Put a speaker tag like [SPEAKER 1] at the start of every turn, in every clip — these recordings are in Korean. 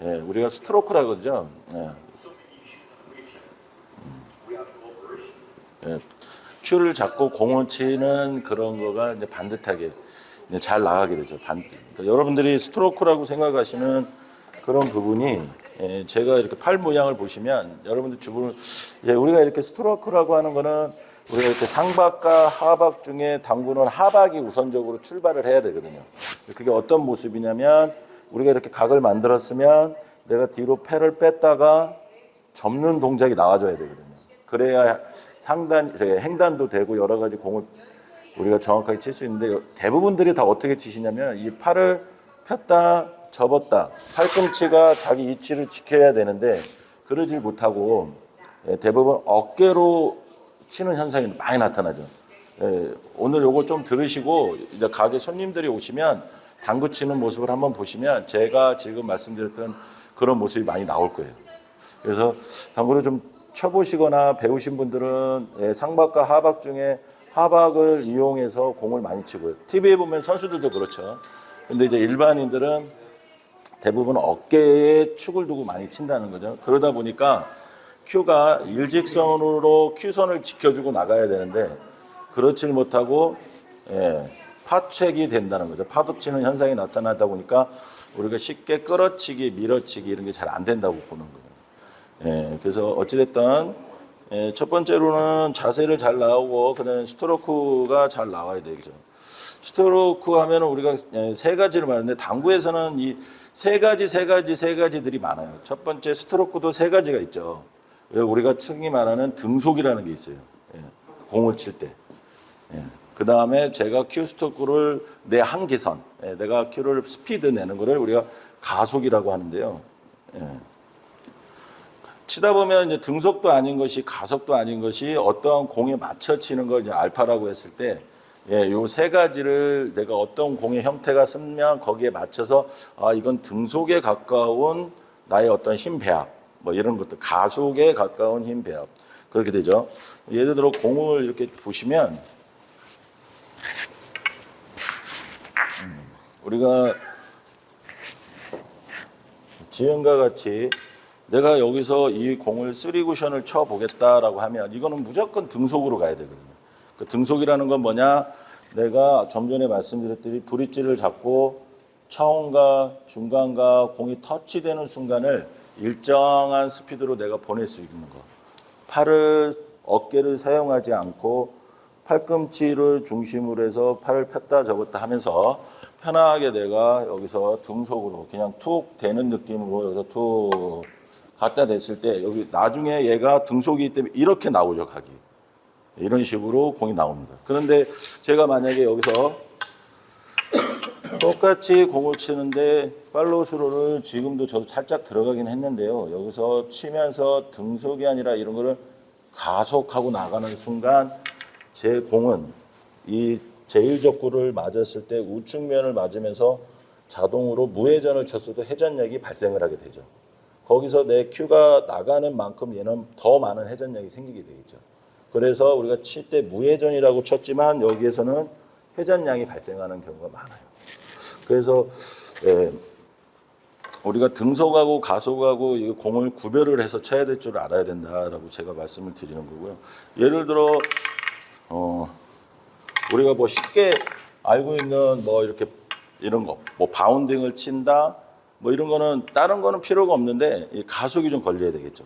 [SPEAKER 1] 예, 우리가 스트로크라고 그러죠. 예. 예, 큐를 잡고 공을 치는 그런 거가 이제 반듯하게 이제 잘 나가게 되죠. 그러니까 여러분들이 스트로크라고 생각하시는 그런 부분이 예, 제가 이렇게 팔 모양을 보시면 여러분들 주변 우리가 이렇게 스트로크라고 하는 거는 우리가 이렇게 상박과 하박 중에 당구는 하박이 우선적으로 출발을 해야 되거든요. 그게 어떤 모습이냐면 우리가 이렇게 각을 만들었으면 내가 뒤로 패를 뺐다가 접는 동작이 나와줘야 되거든요. 그래야 행단도 되고 여러 가지 공을 우리가 정확하게 칠 수 있는데 대부분들이 다 어떻게 치시냐면 이 팔을 폈다 접었다 팔꿈치가 자기 위치를 지켜야 되는데 그러질 못하고 대부분 어깨로 치는 현상이 많이 나타나죠. 오늘 요거 좀 들으시고 이제 가게 손님들이 오시면 당구 치는 모습을 한번 보시면 제가 지금 말씀드렸던 그런 모습이 많이 나올 거예요. 그래서 당구를 좀 쳐보시거나 배우신 분들은 상박과 하박 중에 하박을 이용해서 공을 많이 치고요. TV에 보면 선수들도 그렇죠. 근데 이제 일반인들은 대부분 어깨에 축을 두고 많이 친다는 거죠. 그러다 보니까 큐가 일직선으로 큐선을 지켜주고 나가야 되는데 그렇지 못하고 파책이 된다는 거죠. 파도 치는 현상이 나타나다 보니까 우리가 쉽게 끌어치기, 밀어치기 이런 게 잘 안 된다고 보는 거예요. 그래서 어찌됐든 첫 번째로는 자세를 잘 나오고 그다음에 스트로크가 잘 나와야 되죠. 스트로크 하면은 우리가 세 가지를 말하는데 당구에서는 이 세 가지들이 많아요. 첫 번째 스트로크도 세 가지가 있죠. 우리가 흔히 말하는 등속이라는 게 있어요. 공을 칠 때. 그 다음에 제가 큐 스트로크를 내 한계선, 내가 큐를 스피드 내는 거를 우리가 가속이라고 하는데요. 치다 보면 이제 등속도 아닌 것이 가속도 아닌 것이 어떠한 공에 맞춰 치는 걸 이제 알파라고 했을 때, 요 세 가지를 내가 어떤 공의 형태가 쓰면 거기에 맞춰서 이건 등속에 가까운 나의 어떤 힘 배합, 뭐 이런 것들 가속에 가까운 힘 배합 그렇게 되죠. 예를 들어 공을 이렇게 보시면 우리가 지금과 같이 내가 여기서 이 공을 3쿠션을 쳐 보겠다라고 하면 이거는 무조건 등속으로 가야 되거든요. 그 등속이라는 건 뭐냐? 내가 좀 전에 말씀드렸듯이 브릿지를 잡고 차원과 중간과 공이 터치되는 순간을 일정한 스피드로 내가 보낼 수 있는 거. 팔을 어깨를 사용하지 않고 팔꿈치를 중심으로 해서 팔을 폈다 접었다 하면서 편하게 내가 여기서 등속으로 그냥 툭 대는 느낌으로 여기서 툭 갖다 댔을 때 여기 나중에 얘가 등속이기 때문에 이렇게 나오죠, 각이. 이런 식으로 공이 나옵니다. 그런데 제가 만약에 여기서 똑같이 공을 치는데 팔로우스루를 지금도 저도 살짝 들어가긴 했는데요. 여기서 치면서 등속이 아니라 이런 거를 가속하고 나가는 순간 제 공은 이 제1적구를 맞았을 때 우측면을 맞으면서 자동으로 무회전을 쳤어도 회전력이 발생을 하게 되죠. 거기서 내 큐가 나가는 만큼 얘는 더 많은 회전력이 생기게 되겠죠. 그래서 우리가 칠 때 무회전이라고 쳤지만 여기에서는 회전량이 발생하는 경우가 많아요. 그래서 우리가 등속하고 가속하고 이 공을 구별을 해서 쳐야 될 줄 알아야 된다라고 제가 말씀을 드리는 거고요. 예를 들어 우리가 뭐 쉽게 알고 있는 뭐 이렇게 이런 거, 뭐 바운딩을 친다, 뭐 이런 거는 다른 거는 필요가 없는데 이 가속이 좀 걸려야 되겠죠.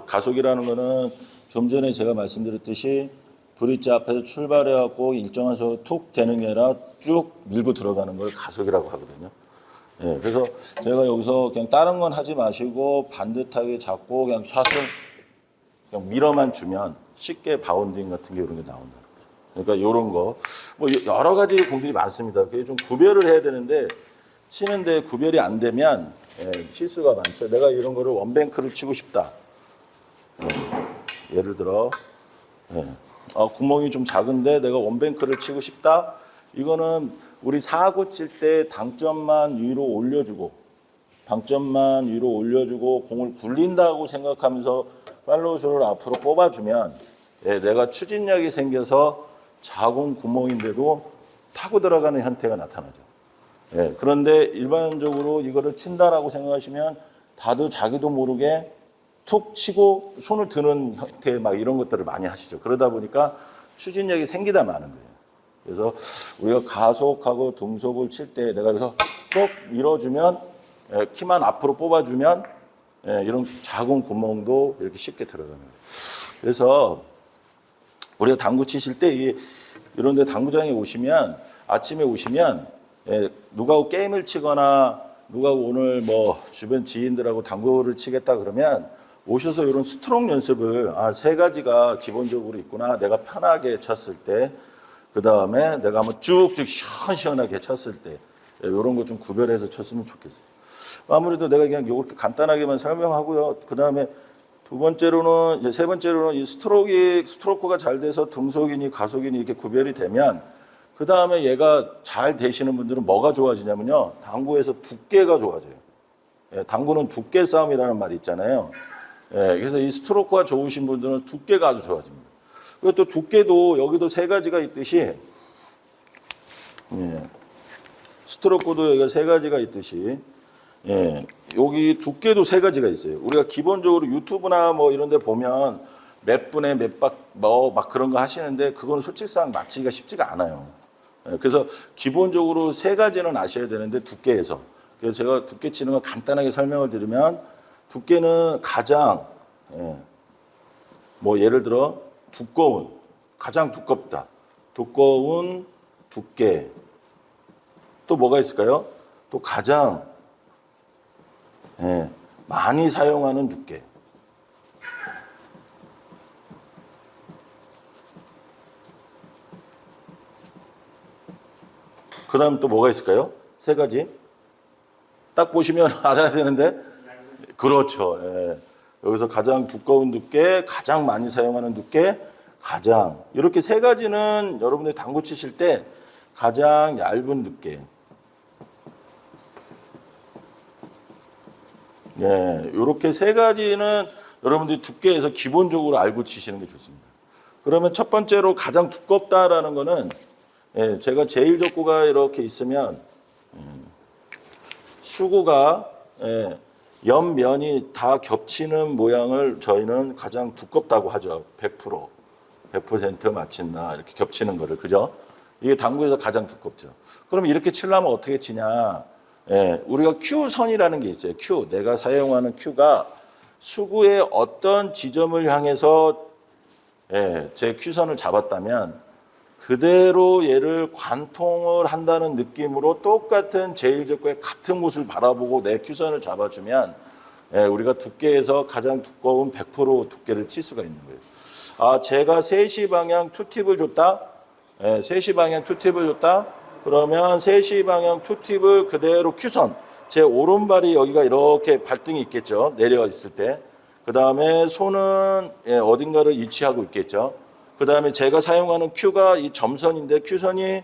[SPEAKER 1] 가속이라는 거는 좀 전에 제가 말씀드렸듯이 브릿지 앞에서 출발해갖고 일정한 속도로 툭 되는 게 아니라 쭉 밀고 들어가는 걸 가속이라고 하거든요. 그래서 제가 여기서 그냥 다른 건 하지 마시고 반듯하게 잡고 그냥 샷을 그냥 밀어만 주면 쉽게 바운딩 같은 게 이런 게 나온다. 그러니까 이런 거, 뭐 여러 가지 공들이 많습니다. 그게 좀 구별을 해야 되는데 치는데 구별이 안 되면 실수가 많죠. 내가 이런 거를 원뱅크를 치고 싶다. 예를 들어 구멍이 좀 작은데 내가 원뱅크를 치고 싶다. 이거는 우리 4구 칠 때 방점만 위로 올려주고 공을 굴린다고 생각하면서 팔로우스를 앞으로 뽑아주면 내가 추진력이 생겨서 작은 구멍인데도 타고 들어가는 형태가 나타나죠. 예, 그런데 일반적으로 이거를 친다라고 생각하시면 다들 자기도 모르게 툭 치고 손을 드는 형태의 막 이런 것들을 많이 하시죠. 그러다 보니까 추진력이 생기다 마는 거예요. 그래서 우리가 가속하고 등속을 칠 때 내가 그래서 꼭 밀어주면 키만 앞으로 뽑아주면 이런 작은 구멍도 이렇게 쉽게 들어가는 거예요. 그래서 우리가 당구 치실 때 이런 데 당구장에 오시면 아침에 오시면 누가 게임을 치거나 누가 오늘 뭐 주변 지인들하고 당구를 치겠다 그러면 오셔서 이런 스트로크 연습을 세 가지가 기본적으로 있구나. 내가 편하게 쳤을 때 그 다음에 내가 한번 쭉쭉 시원시원하게 쳤을 때 이런 거 좀 구별해서 쳤으면 좋겠어요. 아무래도 내가 그냥 이렇게 간단하게만 설명하고요. 그 다음에 이제 세 번째로는 이 스트로크가 잘 돼서 등속이니 가속이니 이렇게 구별이 되면 그 다음에 얘가 잘 되시는 분들은 뭐가 좋아지냐면요. 당구에서 두께가 좋아져요. 당구는 두께 싸움이라는 말이 있잖아요. 그래서 이 스트로크가 좋으신 분들은 두께가 아주 좋아집니다. 그리고 또 두께도 여기도 세 가지가 있듯이 스트로크도 여기가 세 가지가 있듯이 여기 두께도 세 가지가 있어요. 우리가 기본적으로 유튜브나 뭐 이런 데 보면 몇 분에 몇 박 뭐 막 그런 거 하시는데 그건 솔직상 맞히기가 쉽지가 않아요. 그래서 기본적으로 세 가지는 아셔야 되는데 두께에서. 그래서 제가 두께 치는 거 간단하게 설명을 드리면 두께는 가장 뭐 예를 들어 가장 두껍다. 두꺼운 두께. 또 뭐가 있을까요? 또 가장 많이 사용하는 두께. 그 다음 또 뭐가 있을까요? 세 가지. 딱 보시면 알아야 되는데. 그렇죠. 여기서 가장 두꺼운 두께, 가장 많이 사용하는 두께, 이렇게 세 가지는 여러분들이 당구 치실 때 가장 얇은 두께. 이렇게 세 가지는 여러분들이 두께에서 기본적으로 알고 치시는 게 좋습니다. 그러면 첫 번째로 가장 두껍다라는 거는 제가 제1족구가 이렇게 있으면 수구가 옆면이 다 겹치는 모양을 저희는 가장 두껍다고 하죠. 100% 맞힌다. 이렇게 겹치는 거를. 그죠? 이게 당구에서 가장 두껍죠. 그럼 이렇게 치려면 어떻게 치냐? 우리가 Q선이라는 게 있어요. Q. 내가 사용하는 Q가 수구의 어떤 지점을 향해서 제 Q선을 잡았다면 그대로 얘를 관통을 한다는 느낌으로 똑같은 제1족구의 같은 곳을 바라보고 내 Q선을 잡아주면 우리가 두께에서 가장 두꺼운 100% 두께를 칠 수가 있는 거예요. 제가 3시 방향 투팁을 줬다. 3시 방향 투팁을 줬다. 그러면 3시 방향 투팁을 그대로 Q선. 제 오른발이 여기가 이렇게 발등이 있겠죠. 내려 있을 때. 그 다음에 손은 어딘가를 위치하고 있겠죠. 그 다음에 제가 사용하는 Q가 이 점선인데 Q선이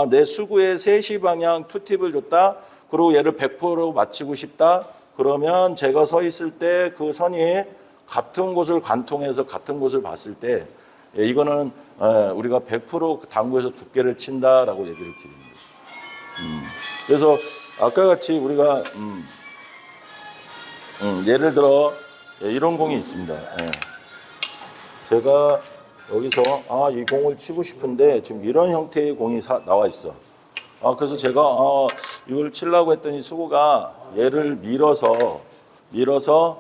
[SPEAKER 1] 내 수구에 3시 방향 투팁을 줬다. 그리고 얘를 100% 맞추고 싶다. 그러면 제가 서 있을 때 그 선이 같은 곳을 관통해서 같은 곳을 봤을 때 이거는 우리가 100% 당구에서 두께를 친다라고 얘기를 드립니다. 그래서 아까 같이 우리가 예를 들어 이런 공이 있습니다. 제가 여기서 이 공을 치고 싶은데 지금 이런 형태의 공이 나와 있어. 그래서 제가 이걸 치려고 했더니 수구가 얘를 밀어서 1쿠션,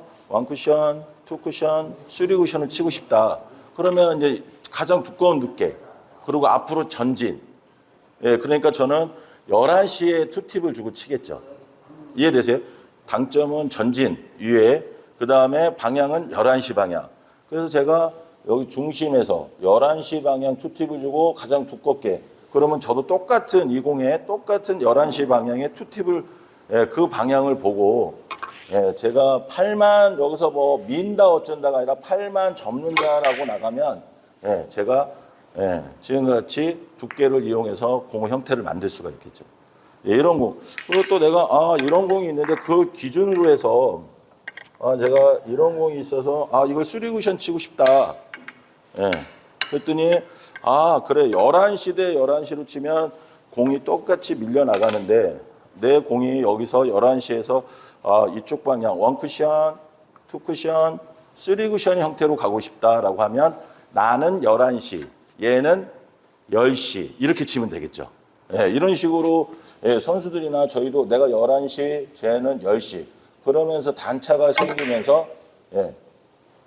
[SPEAKER 1] 2쿠션, 3쿠션을 치고 싶다. 그러면 이제 가장 두꺼운 두께 그리고 앞으로 전진. 그러니까 저는 11시에 투팁을 주고 치겠죠. 이해되세요? 당점은 전진 위에 그 다음에 방향은 11시 방향. 그래서 제가 여기 중심에서 11시 방향 투팁을 주고 가장 두껍게 그러면 저도 똑같은 이 공에 똑같은 11시 방향의 투팁을 그 방향을 보고 제가 팔만 여기서 뭐 민다 어쩐다가 아니라 팔만 접는다라고 나가면 제가 지금같이 두께를 이용해서 공의 형태를 만들 수가 있겠죠. 이런 공. 그리고 또 내가 이런 공이 있는데 그걸 기준으로 해서 제가 이런 공이 있어서 이걸 3쿠션 치고 싶다. 그랬더니 그래 11시 대 11시로 치면 공이 똑같이 밀려 나가는데 내 공이 여기서 11시에서 이쪽 방향 1쿠션, 2쿠션, 3쿠션 형태로 가고 싶다라고 하면 나는 11시, 얘는 10시 이렇게 치면 되겠죠. 예, 이런 식으로 예, 선수들이나 저희도 내가 11시, 쟤는 10시 그러면서 단차가 생기면서 예,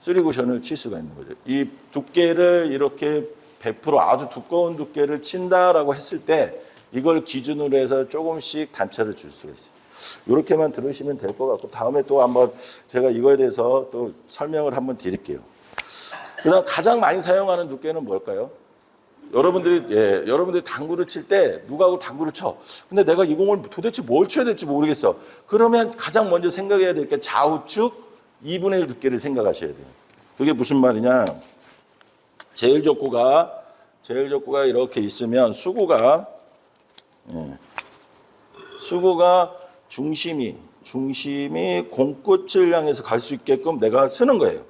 [SPEAKER 1] 3쿠션을 칠 수가 있는 거죠. 이 두께를 이렇게 100% 아주 두꺼운 두께를 친다라고 했을 때 이걸 기준으로 해서 조금씩 단차를 줄 수가 있어요. 이렇게만 들으시면 될 것 같고 다음에 또 한번 제가 이거에 대해서 또 설명을 한번 드릴게요. 그다음 가장 많이 사용하는 두께는 뭘까요? 여러분들이 당구를 칠 때 누가 당구를 쳐. 근데 내가 이 공을 도대체 뭘 쳐야 될지 모르겠어. 그러면 가장 먼저 생각해야 될 게 좌우측 2분의 1 두께를 생각하셔야 돼요. 그게 무슨 말이냐? 제일 족구가 이렇게 있으면 수구가 중심이 공끝을 향해서 갈 수 있게끔 내가 쓰는 거예요.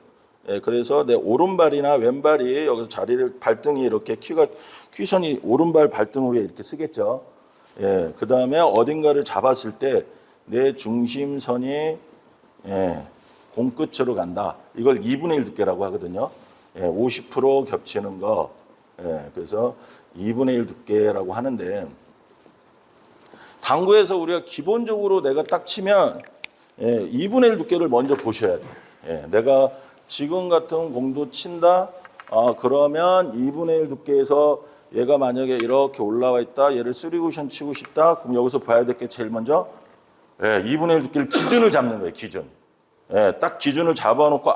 [SPEAKER 1] 예, 그래서 내 오른발이나 왼발이 여기서 자리를 발등이 이렇게 퀴선이 오른발 발등 위에 이렇게 쓰겠죠. 예, 그 다음에 어딘가를 잡았을 때 내 중심선이 예, 공끝으로 간다. 이걸 2분의 1 두께라고 하거든요. 예, 50% 겹치는 거. 예, 그래서 2분의 1 두께라고 하는데 당구에서 우리가 기본적으로 내가 딱 치면 예, 2분의 1 두께를 먼저 보셔야 돼요. 예, 내가 지금 같은 공도 친다. 그러면 2분의 1 두께에서 얘가 만약에 이렇게 올라와 있다. 얘를 3쿠션 치고 싶다. 그럼 여기서 봐야 될 게 제일 먼저 예, 2분의 1 두께를 기준을 잡는 거예요. 기준. 예, 딱 기준을 잡아놓고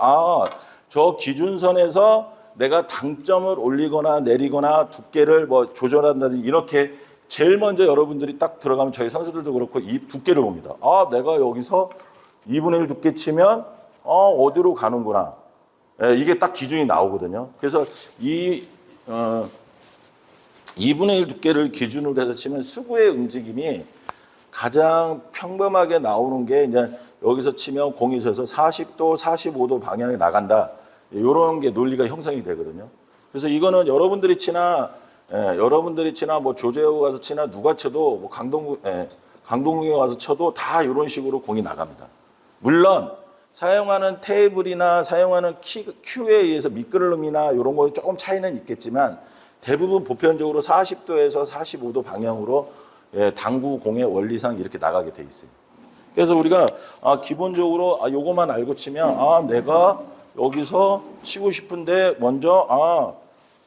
[SPEAKER 1] 저 기준선에서 내가 당점을 올리거나 내리거나 두께를 뭐 조절한다든지 이렇게 제일 먼저 여러분들이 딱 들어가면 저희 선수들도 그렇고 이 두께를 봅니다. 내가 여기서 2분의 1 두께 치면 어디로 가는구나. 예, 이게 딱 기준이 나오거든요. 그래서 2분의 1 두께를 기준으로 해서 치면 수구의 움직임이 가장 평범하게 나오는 게 이제 여기서 치면 공이 있어서 40도, 45도 방향에 나간다. 이런 게 논리가 형성이 되거든요. 그래서 이거는 여러분들이 치나 뭐 조재호 가서 치나 누가 쳐도 뭐 강동국에 가서 쳐도 다 이런 식으로 공이 나갑니다. 물론 사용하는 테이블이나 사용하는 큐에 의해서 미끄럼이나 이런 거에 조금 차이는 있겠지만 대부분 보편적으로 40도에서 45도 방향으로 당구 공의 원리상 이렇게 나가게 돼 있어요. 그래서 우리가 기본적으로 요거만 알고 치면 내가 여기서 치고 싶은데 먼저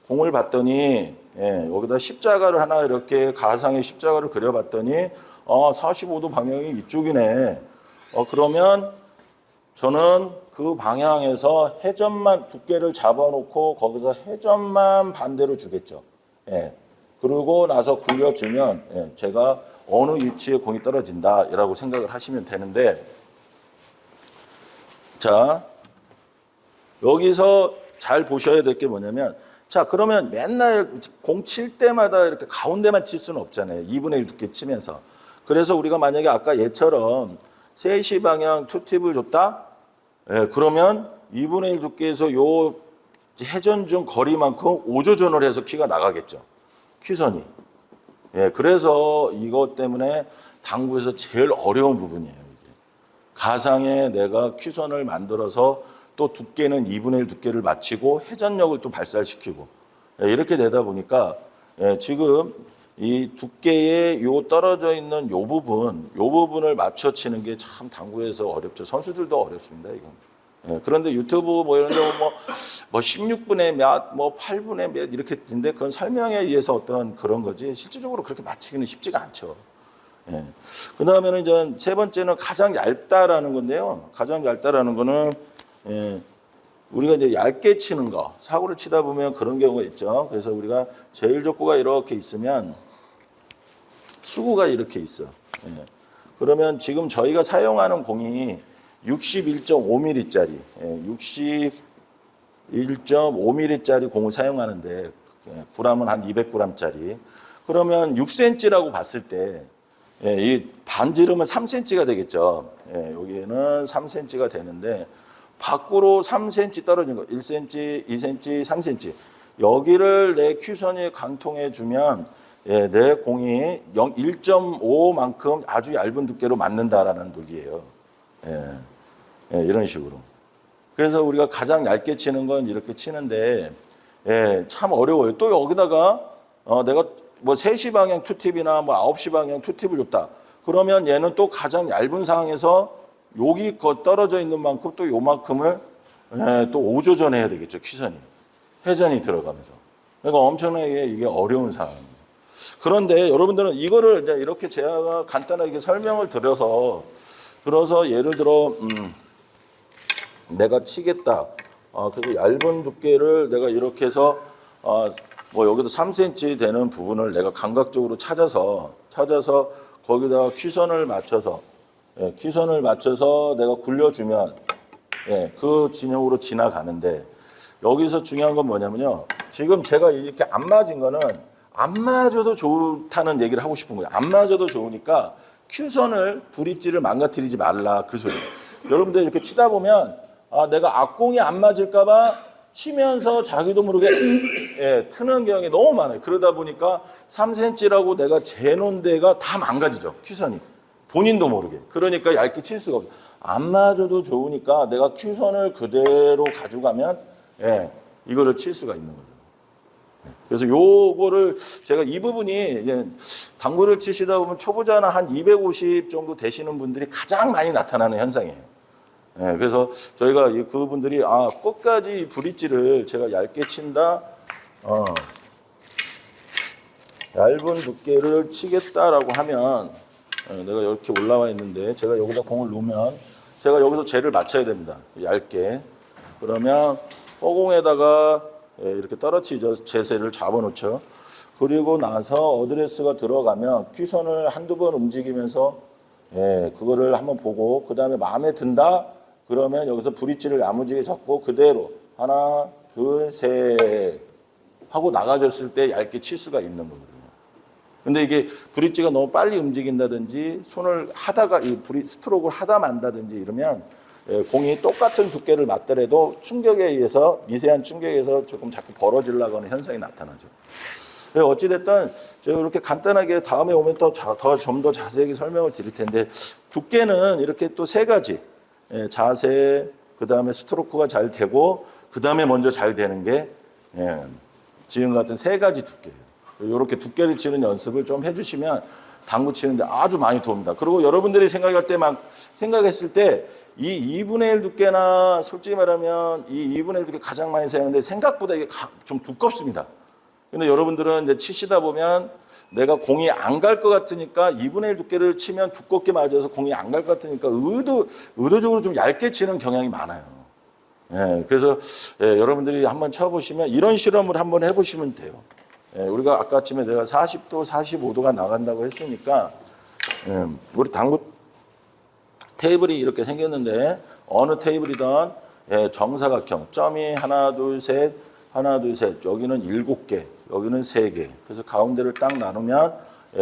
[SPEAKER 1] 공을 봤더니 여기다 십자가를 하나 이렇게 가상의 십자가를 그려봤더니 45도 방향이 이쪽이네. 그러면 저는 그 방향에서 회전만 두께를 잡아놓고 거기서 회전만 반대로 주겠죠. 그러고 나서 굴려주면 제가 어느 위치에 공이 떨어진다라고 생각을 하시면 되는데 자 여기서 잘 보셔야 될 게 뭐냐면 자 그러면 맨날 공 칠 때마다 이렇게 가운데만 칠 수는 없잖아요. 2분의 1 두께 치면서. 그래서 우리가 만약에 아까 얘처럼 3시 방향 투팁을 줬다? 그러면 2분의 1 두께에서 요 회전 중 거리만큼 5조전을 해서 퀴가 나가겠죠. 퀴선이. 그래서 이것 때문에 당구에서 제일 어려운 부분이에요. 이게. 가상에 내가 퀴선을 만들어서 또 두께는 2분의 1 두께를 맞추고 회전력을 또 발달시키고 이렇게 되다 보니까 지금 이 두께에 요 떨어져 있는 요 부분을 맞춰 치는 게 참 당구에서 어렵죠. 선수들도 어렵습니다, 이건. 그런데 유튜브 뭐 이런 데 뭐 16분의 몇, 뭐 8분의 몇 이렇게 있는데 그건 설명에 의해서 어떤 그런 거지 실질적으로 그렇게 맞추기는 쉽지가 않죠. 그 다음에는 이제 세 번째는 가장 얇다라는 건데요. 가장 얇다라는 거는 우리가 이제 얇게 치는 거, 사고를 치다 보면 그런 경우가 있죠. 그래서 우리가 제일 족구가 이렇게 있으면 수구가 이렇게 있어. 그러면 지금 저희가 사용하는 공이 61.5mm짜리, 61.5mm짜리 공을 사용하는데, g은 한 200g짜리. 그러면 6cm라고 봤을 때, 이 반지름은 3cm가 되겠죠. 여기에는 3cm가 되는데, 밖으로 3cm 떨어진 거, 1cm, 2cm, 3cm. 여기를 내 큐선에 관통해 주면 예, 내 공이 1.5만큼 아주 얇은 두께로 맞는다라는 논리예요. 예, 예, 이런 식으로. 그래서 우리가 가장 얇게 치는 건 이렇게 치는데, 예, 참 어려워요. 또 여기다가 내가 뭐 3시 방향 투팁이나 뭐 9시 방향 투팁을 줬다. 그러면 얘는 또 가장 얇은 상황에서 여기 떨어져 있는 만큼 또 요만큼을 또 5조전 해야 되겠죠. 퀴선이. 회전이 들어가면서. 그러니까 엄청나게 이게 어려운 상황입니다. 그런데 여러분들은 이거를 이제 이렇게 제가 간단하게 설명을 드려서 예를 들어 내가 치겠다. 그래서 얇은 두께를 내가 이렇게 해서 뭐 여기도 3cm 되는 부분을 내가 감각적으로 찾아서 거기다가 퀴선을 맞춰서 내가 굴려주면 그 진영으로 지나가는데 여기서 중요한 건 뭐냐면요. 지금 제가 이렇게 안 맞은 거는 안 맞아도 좋다는 얘기를 하고 싶은 거예요. 안 맞아도 좋으니까 큐선을 브릿지를 망가뜨리지 말라 그 소리예요. 여러분들 이렇게 치다 보면 내가 악공이 안 맞을까 봐 치면서 자기도 모르게 트는 경향이 너무 많아요. 그러다 보니까 3cm라고 내가 재놓은 데가 다 망가지죠. 큐선이. 본인도 모르게. 그러니까 얇게 칠 수가 없어요. 안 맞아도 좋으니까 내가 큐선을 그대로 가져가면 이거를 칠 수가 있는 거죠. 그래서 요거를 제가 이 부분이 이제 당구를 치시다 보면 초보자나 한 250 정도 되시는 분들이 가장 많이 나타나는 현상이에요. 그래서 저희가 그분들이 끝까지 브릿지를 제가 얇게 친다, 얇은 두께를 치겠다라고 하면 내가 이렇게 올라와 있는데 제가 여기다 공을 놓으면 제가 여기서 젤을 맞춰야 됩니다. 얇게. 그러면 허공에다가 이렇게 떨어지죠. 제세를 잡아놓죠. 그리고 나서 어드레스가 들어가면 퀴선을 한두 번 움직이면서 그거를 한번 보고 그 다음에 마음에 든다? 그러면 여기서 브릿지를 야무지게 잡고 그대로 하나, 둘, 셋 하고 나가줬을 때 얇게 칠 수가 있는 거거든요. 근데 이게 브릿지가 너무 빨리 움직인다든지 손을 하다가 스트로크를 하다 만다든지 이러면 공이 똑같은 두께를 맞더라도 충격에 의해서 미세한 충격에 의해서 조금 자꾸 벌어지려고 하는 현상이 나타나죠. 어찌됐든 제가 이렇게 간단하게 다음에 오면 좀 더 자세하게 설명을 드릴 텐데 두께는 이렇게 또 3가지 자세, 그 다음에 스트로크가 잘 되고 그 다음에 먼저 잘 되는 게 지금 같은 3가지 두께예요. 이렇게 두께를 치는 연습을 좀 해주시면 당구 치는데 아주 많이 도움니다. 그리고 여러분들이 생각했을 때 이 2분의 1 두께나 솔직히 말하면 이 2분의 1 두께 가장 많이 사용하는데 생각보다 이게 좀 두껍습니다. 근데 여러분들은 이제 치시다 보면 내가 공이 안 갈 것 같으니까 2분의 1 두께를 치면 두껍게 맞아서 공이 안 갈 것 같으니까 의도적으로 좀 얇게 치는 경향이 많아요. 그래서 여러분들이 한번 쳐보시면 이런 실험을 한번 해보시면 돼요. 우리가 아까 아침에 내가 40도, 45도가 나간다고 했으니까 우리 당구 테이블이 이렇게 생겼는데 어느 테이블이든 정사각형 점이 하나, 둘, 셋, 여기는 7개, 여기는 3개. 그래서 가운데를 딱 나누면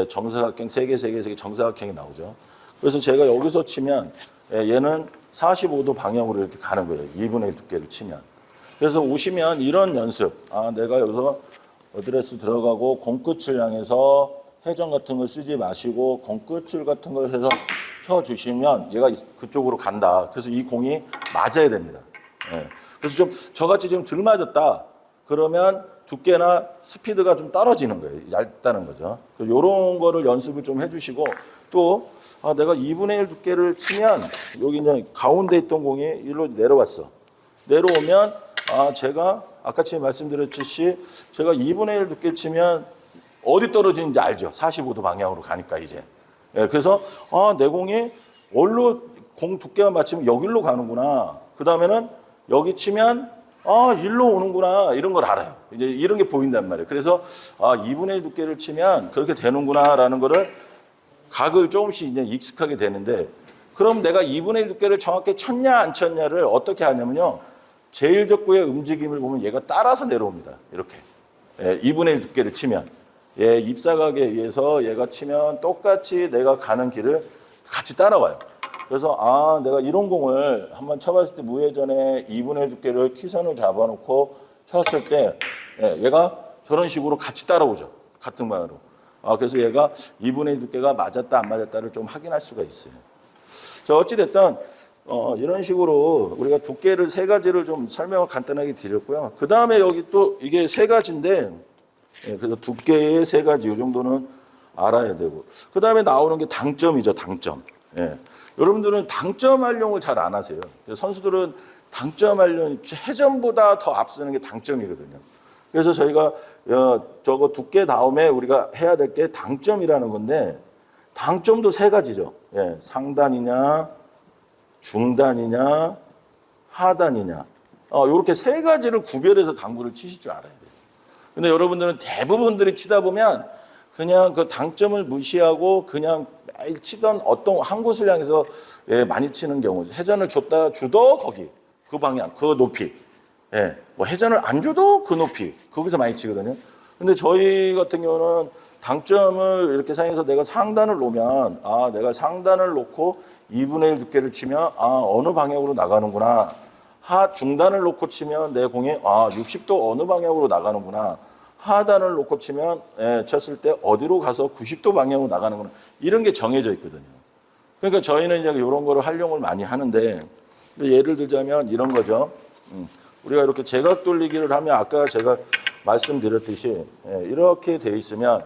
[SPEAKER 1] 정사각형 3개, 3개, 3개 정사각형이 나오죠. 그래서 제가 여기서 치면 얘는 45도 방향으로 이렇게 가는 거예요. 2분의 1 두께를 치면. 그래서 오시면 이런 연습. 내가 여기서 어드레스 들어가고 공끝을 향해서 회전 같은 걸 쓰지 마시고 공끝을 같은 걸 해서 쳐주시면 얘가 그쪽으로 간다. 그래서 이 공이 맞아야 됩니다. 그래서 좀 저같이 좀 덜 맞았다. 그러면 두께나 스피드가 좀 떨어지는 거예요. 얇다는 거죠. 이런 거를 연습을 좀 해주시고 또 내가 2분의 1 두께를 치면 여기 이제 가운데 있던 공이 일로 내려왔어. 내려오면 제가 아까 말씀드렸듯이 제가 2분의 1 두께 치면 어디 떨어지는지 알죠. 45도 방향으로 가니까 이제. 그래서 내 공이 원로 공 두께만 맞추면 여기로 가는구나. 그 다음에는 여기 치면 일로 오는구나. 이런 걸 알아요. 이제 이런 게 보인단 말이에요. 그래서 2분의 1 두께를 치면 그렇게 되는구나라는 거를 각을 조금씩 이제 익숙하게 되는데 그럼 내가 2분의 1 두께를 정확히 쳤냐 안 쳤냐를 어떻게 하냐면요. 제일적구의 움직임을 보면 얘가 따라서 내려옵니다. 이렇게 2분의 1 두께를 치면 입사각에 의해서 얘가 치면 똑같이 내가 가는 길을 같이 따라와요. 그래서 내가 이런 공을 한번 쳐봤을 때 무회전에 2분의 1 두께를 퀴선을 잡아놓고 쳤을 때 얘가 저런 식으로 같이 따라오죠. 같은 방향으로. 그래서 얘가 2분의 1 두께가 맞았다 안 맞았다를 좀 확인할 수가 있어요. 자, 어찌됐든 이런 식으로 우리가 두께를 세 가지를 좀 설명을 간단하게 드렸고요. 그 다음에 여기 또 이게 세 가지인데, 그래서 두께의 세 가지 이 정도는 알아야 되고, 그 다음에 나오는 게 당점이죠. 당점. 여러분들은 당점 활용을 잘 안 하세요. 선수들은 당점 활용, 회전보다 더 앞서는 게 당점이거든요. 그래서 저희가 저거 두께 다음에 우리가 해야 될 게 당점이라는 건데, 당점도 세 가지죠. 상단이냐, 중단이냐, 하단이냐. 이렇게 세 가지를 구별해서 당구를 치실 줄 알아야 돼요. 근데 여러분들은 대부분들이 치다 보면 그냥 그 당점을 무시하고 그냥 매일 치던 어떤 한 곳을 향해서 많이 치는 경우죠. 회전을 주도 거기, 그 방향, 그 높이. 뭐 회전을 안 줘도 그 높이. 거기서 많이 치거든요. 근데 저희 같은 경우는 당점을 이렇게 사용해서 내가 상단을 놓으면, 내가 상단을 놓고 2분의 1 두께를 치면, 어느 방향으로 나가는구나. 중단을 놓고 치면 내 공이, 60도 어느 방향으로 나가는구나. 하단을 놓고 치면, 쳤을 때 어디로 가서 90도 방향으로 나가는구나. 이런 게 정해져 있거든요. 그러니까 저희는 이제 이런 거를 활용을 많이 하는데, 예를 들자면 이런 거죠. 우리가 이렇게 제각 돌리기를 하면 아까 제가 말씀드렸듯이, 이렇게 돼 있으면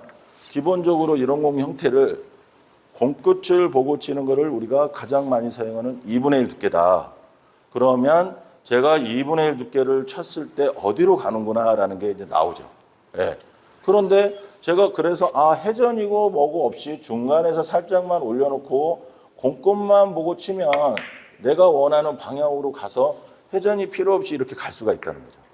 [SPEAKER 1] 기본적으로 이런 공 형태를 공끝을 보고 치는 거를 우리가 가장 많이 사용하는 2분의 1 두께다. 그러면 제가 2분의 1 두께를 쳤을 때 어디로 가는구나라는 게 이제 나오죠. 그런데 제가 그래서 회전이고 뭐고 없이 중간에서 살짝만 올려놓고 공끝만 보고 치면 내가 원하는 방향으로 가서 회전이 필요 없이 이렇게 갈 수가 있다는 거죠.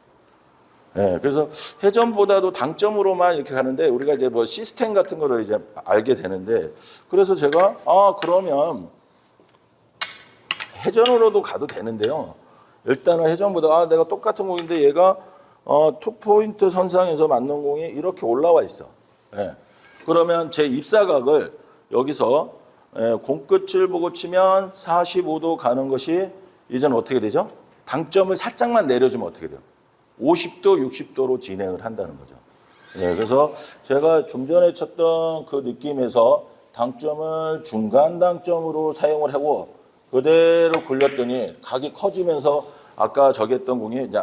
[SPEAKER 1] 그래서 회전보다도 당점으로만 이렇게 가는데 우리가 이제 뭐 시스템 같은 거를 이제 알게 되는데, 그래서 제가 그러면 회전으로도 가도 되는데요. 일단은 회전보다 내가 똑같은 공인데 얘가 투포인트 선상에서 맞는 공이 이렇게 올라와 있어. 그러면 제 입사각을 여기서 공끝을 보고 치면 45도 가는 것이 이제는 어떻게 되죠? 당점을 살짝만 내려주면 어떻게 돼요? 50도, 60도로 진행을 한다는 거죠. 그래서 제가 좀 전에 쳤던 그 느낌에서 당점을 중간 당점으로 사용을 하고 그대로 굴렸더니 각이 커지면서 아까 저기 했던 공이 이제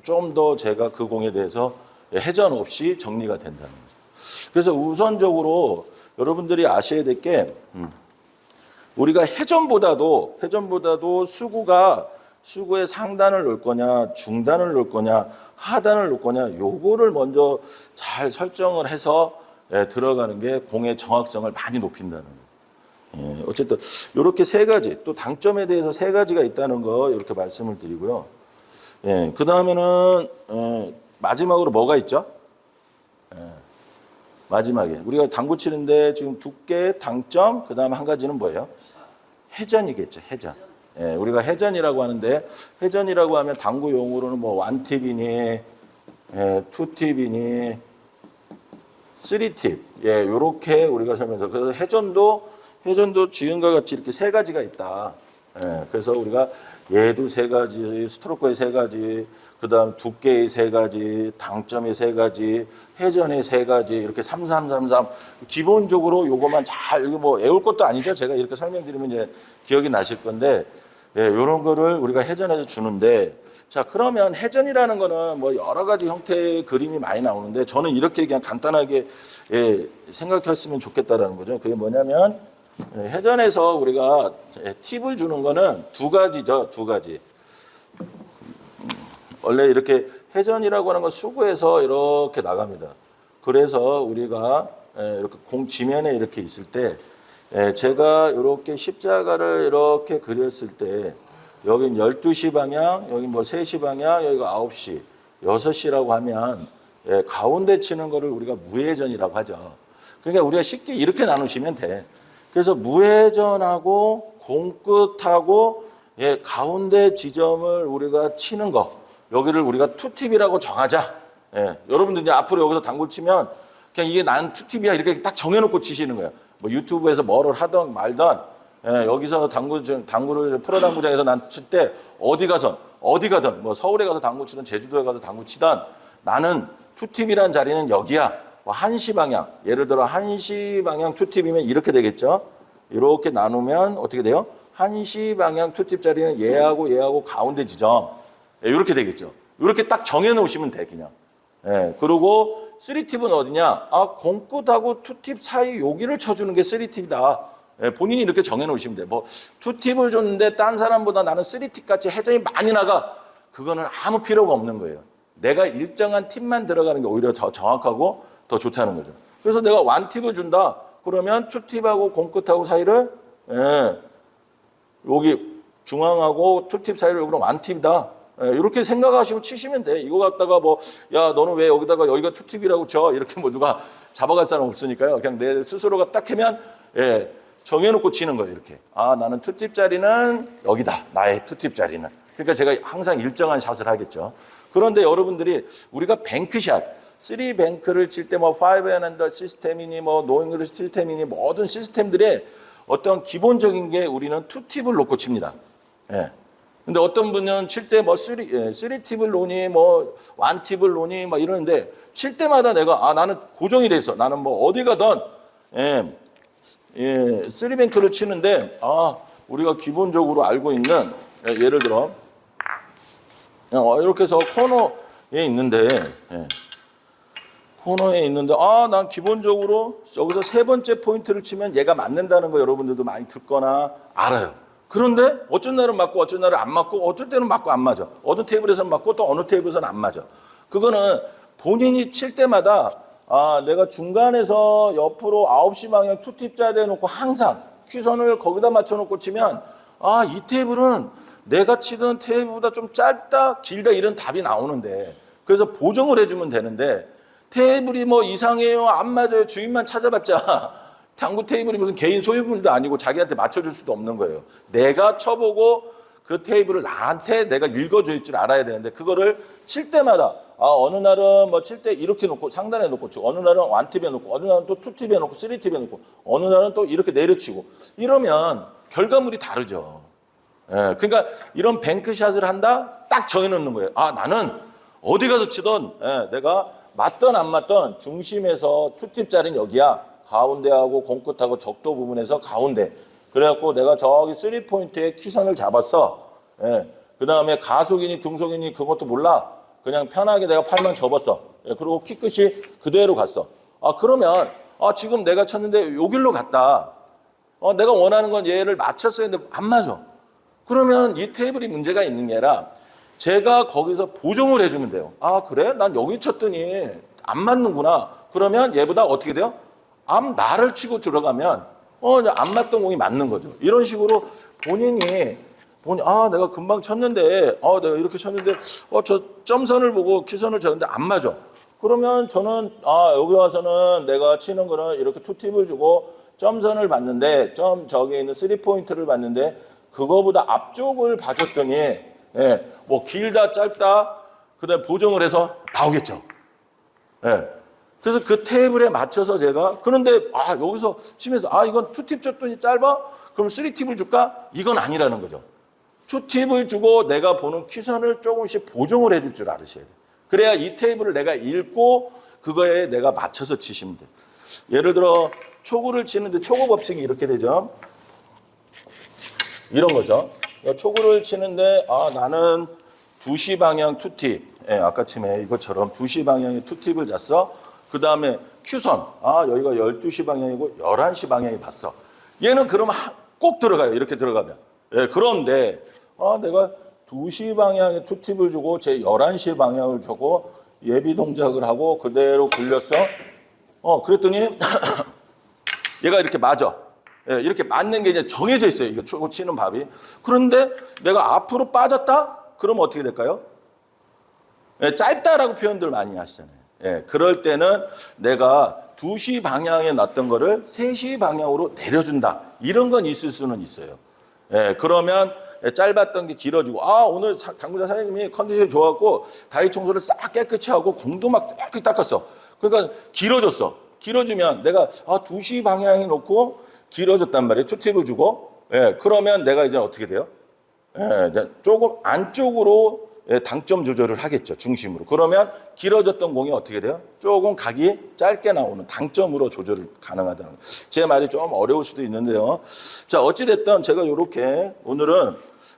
[SPEAKER 1] 좀 더 제가 그 공에 대해서 회전 없이 정리가 된다는 거죠. 그래서 우선적으로 여러분들이 아셔야 될 게 우리가 회전보다도 수구의 상단을 놓을 거냐, 중단을 놓을 거냐, 하단을 놓을 거냐, 요거를 먼저 잘 설정을 해서 들어가는 게 공의 정확성을 많이 높인다는 거예요. 어쨌든 이렇게 세 가지, 또 당점에 대해서 세 가지가 있다는 거 이렇게 말씀을 드리고요. 그 다음에는 마지막으로 뭐가 있죠? 마지막에 우리가 당구 치는데 지금 두께, 당점, 그 다음 한 가지는 뭐예요? 회전이겠죠, 회전. 우리가 회전이라고 하는데, 회전이라고 하면 당구 용어로는 뭐 원팁이니, 투팁이니, 쓰리팁, 요렇게 우리가 설명해서, 그래서 회전도 지금과 같이 이렇게 세 가지가 있다. 그래서 우리가 얘도 세 가지, 스트로크의 세 가지, 그 다음 두께의 세 가지, 당점의 세 가지, 회전의 세 가지, 이렇게 3333. 기본적으로 요것만 잘, 이거 뭐 외울 것도 아니죠. 제가 이렇게 설명드리면 이제 기억이 나실 건데, 요런 거를 우리가 회전해서 주는데, 자, 그러면 회전이라는 거는 뭐 여러 가지 형태의 그림이 많이 나오는데, 저는 이렇게 그냥 간단하게 생각했으면 좋겠다라는 거죠. 그게 뭐냐면, 회전에서 우리가 팁을 주는 거는 두 가지죠. 두 가지. 원래 이렇게 회전이라고 하는 건 수구에서 이렇게 나갑니다. 그래서 우리가 이렇게 공 지면에 이렇게 있을 때 제가 이렇게 십자가를 이렇게 그렸을 때 여긴 12시 방향, 여기 뭐 3시 방향, 여기가 9시, 6시라고 하면 가운데 치는 거를 우리가 무회전이라고 하죠. 그러니까 우리가 쉽게 이렇게 나누시면 돼. 그래서 무회전하고 공끝하고 가운데 지점을 우리가 치는 거, 여기를 우리가 투팁이라고 정하자. 여러분들 이제 앞으로 여기서 당구 치면 그냥 이게 난 투팁이야 이렇게 딱 정해놓고 치시는 거예요. 뭐 유튜브에서 뭐를 하던 말던 여기서 당구를 프로당구장에서 난 칠 때 어디 가든 뭐 서울에 가서 당구 치든 제주도에 가서 당구 치든 나는 투팁이라는 자리는 여기야. 뭐 1시 방향, 예를 들어 1시 방향 투팁이면 이렇게 되겠죠. 이렇게 나누면 어떻게 돼요? 1시 방향 투팁짜리는 얘하고 가운데 지점. 예, 이렇게 되겠죠. 이렇게 딱 정해 놓으시면 돼, 그냥. 예, 그리고 3팁은 어디냐? 아, 공끝하고 투팁 사이 여기를 쳐주는 게 3팁이다. 예, 본인이 이렇게 정해 놓으시면 돼. 뭐, 투팁을 줬는데 딴 사람보다 나는 3팁 같이 회전이 많이 나가. 그거는 아무 필요가 없는 거예요. 내가 일정한 팁만 들어가는 게 오히려 더 정확하고 더 좋다는 거죠. 그래서 내가 1팁을 준다. 그러면 2팁하고 공끝하고 사이를, 예, 여기 중앙하고 2팁 사이를 여기로 1팁이다. 예, 이렇게 생각하시면 치시면 돼. 이거 갖다가 뭐, 야, 너는 왜 여기다가 여기가 2팁이라고 쳐? 이렇게 뭐 누가 잡아갈 사람 없으니까요. 그냥 내 스스로가 딱 하면, 예, 정해놓고 치는 거예요. 이렇게. 아, 나는 2팁짜리는 여기다. 나의 2팁짜리는. 그러니까 제가 항상 일정한 샷을 하겠죠. 그런데 여러분들이 우리가 뱅크샷, 3뱅크를 칠 때 뭐 5&under 시스템이니 뭐 노잉글리시 시스템이니 모든 시스템들의 어떤 기본적인 게 우리는 2팁을 놓고 칩니다. 예. 근데 어떤 분은 칠 때 뭐 3팁을 놓니 뭐 1팁을 놓니 막 이러는데 칠 때마다 내가 아, 나는 고정이 돼 있어. 나는 뭐 어디 가든 예, 예, 3뱅크를 치는데 아, 우리가 기본적으로 알고 있는 예를 들어 이렇게 해서 코너에 있는데 예, 코너에 있는데 아, 난 기본적으로 여기서 세 번째 포인트를 치면 얘가 맞는다는 거 여러분들도 많이 듣거나 알아요. 그런데 어쩐 날은 맞고 어쩐 날은 안 맞고 어쩔 때는 맞고 안 맞아. 어느 테이블에서는 맞고 또 어느 테이블에서는 안 맞아. 그거는 본인이 칠 때마다 아, 내가 중간에서 옆으로 9시 방향 투팁 짜야 돼놓고 항상 큐선을 거기다 맞춰놓고 치면 아, 이 테이블은 내가 치던 테이블보다 좀 짧다 길다 이런 답이 나오는데 그래서 보정을 해주면 되는데 테이블이 뭐 이상해요 안 맞아요 주인만 찾아봤자 당구 테이블이 무슨 개인 소유물도 아니고 자기한테 맞춰줄 수도 없는 거예요. 내가 쳐보고 그 테이블을 나한테 내가 읽어줄 줄 알아야 되는데 그거를 칠 때마다 아, 어느 날은 뭐 칠 때 이렇게 놓고 상단에 놓고 치고 어느 날은 1팁에 놓고 어느 날은 또 2팁에 놓고 3팁에 놓고 어느 날은 또 이렇게 내려치고 이러면 결과물이 다르죠. 예, 그러니까 이런 뱅크샷을 한다 딱 정해놓는 거예요. 아, 나는 어디 가서 치던 예, 내가 맞던 안 맞던 중심에서 2팁짜리는 여기야. 가운데하고 공끝하고 적도 부분에서 가운데. 그래갖고 내가 저기 3포인트에 키선을 잡았어. 예, 그 다음에 가속이니 등속이니 그것도 몰라. 그냥 편하게 내가 팔만 접었어. 예, 그리고 키 끝이 그대로 갔어. 아, 그러면 아, 지금 내가 쳤는데 요 길로 갔다. 내가 원하는 건 얘를 맞췄어야 했는데 안 맞아. 그러면 이 테이블이 문제가 있는 게 아니라 제가 거기서 보정을 해주면 돼요. 아, 그래? 난 여기 쳤더니 안 맞는구나. 그러면 얘보다 어떻게 돼요? 나를 치고 들어가면 안 맞던 공이 맞는 거죠. 이런 식으로 본인이 아, 내가 금방 쳤는데 내가 이렇게 쳤는데 저 점선을 보고 큐선을 쳤는데 안 맞아. 그러면 저는 아, 여기 와서는 내가 치는 거는 이렇게 투팁을 주고 점선을 봤는데 저기에 있는 3포인트를 봤는데 그거보다 앞쪽을 봐줬더니 예, 뭐 길다 짧다 그다음에 보정을 해서 나오겠죠. 예. 그래서 그 테이블에 맞춰서 제가 그런데 아, 여기서 치면서 아, 이건 2팁 줬더니 짧아? 그럼 3팁을 줄까? 이건 아니라는 거죠. 2팁을 주고 내가 보는 큐선을 조금씩 보정을 해줄 줄 알으셔야 돼요. 그래야 이 테이블을 내가 읽고 그거에 내가 맞춰서 치시면 돼요. 예를 들어 초구를 치는데 초구 법칙이 이렇게 되죠. 이런 거죠. 초구를 치는데 아, 나는 2시 방향 2팁. 예, 아까 치매 이것처럼 2시 방향의 2팁을 잤어. 그 다음에 큐선. 아, 여기가 12시 방향이고 11시 방향이 봤어. 얘는 그러면 꼭 들어가요. 이렇게 들어가면. 예, 그런데 아, 내가 2시 방향에 2팁을 주고 제 11시 방향을 주고 예비 동작을 하고 그대로 굴렸어. 그랬더니 얘가 이렇게 맞아. 예, 이렇게 맞는 게 이제 정해져 있어요. 이거 초구 치는 밥이. 그런데 내가 앞으로 빠졌다? 그러면 어떻게 될까요? 예, 짧다라고 표현들 많이 하시잖아요. 예, 그럴 때는 내가 2시 방향에 놨던 거를 3시 방향으로 내려준다. 이런 건 있을 수는 있어요. 예, 그러면 짧았던 게 길어지고 아, 오늘 당구장 사장님이 컨디션이 좋았고 다이 청소를 싹 깨끗이 하고 공도 막 깨끗이 닦았어. 그러니까 길어졌어. 길어지면 내가 2시 방향에 놓고 길어졌단 말이에요. 투팁을 주고. 예, 그러면 내가 이제 어떻게 돼요? 예, 이제 조금 안쪽으로 당점 조절을 하겠죠. 중심으로. 그러면 길어졌던 공이 어떻게 돼요? 조금 각이 짧게 나오는 당점으로 조절을 가능하다는 거예요. 제 말이 좀 어려울 수도 있는데요. 자, 어찌됐든 제가 이렇게 오늘은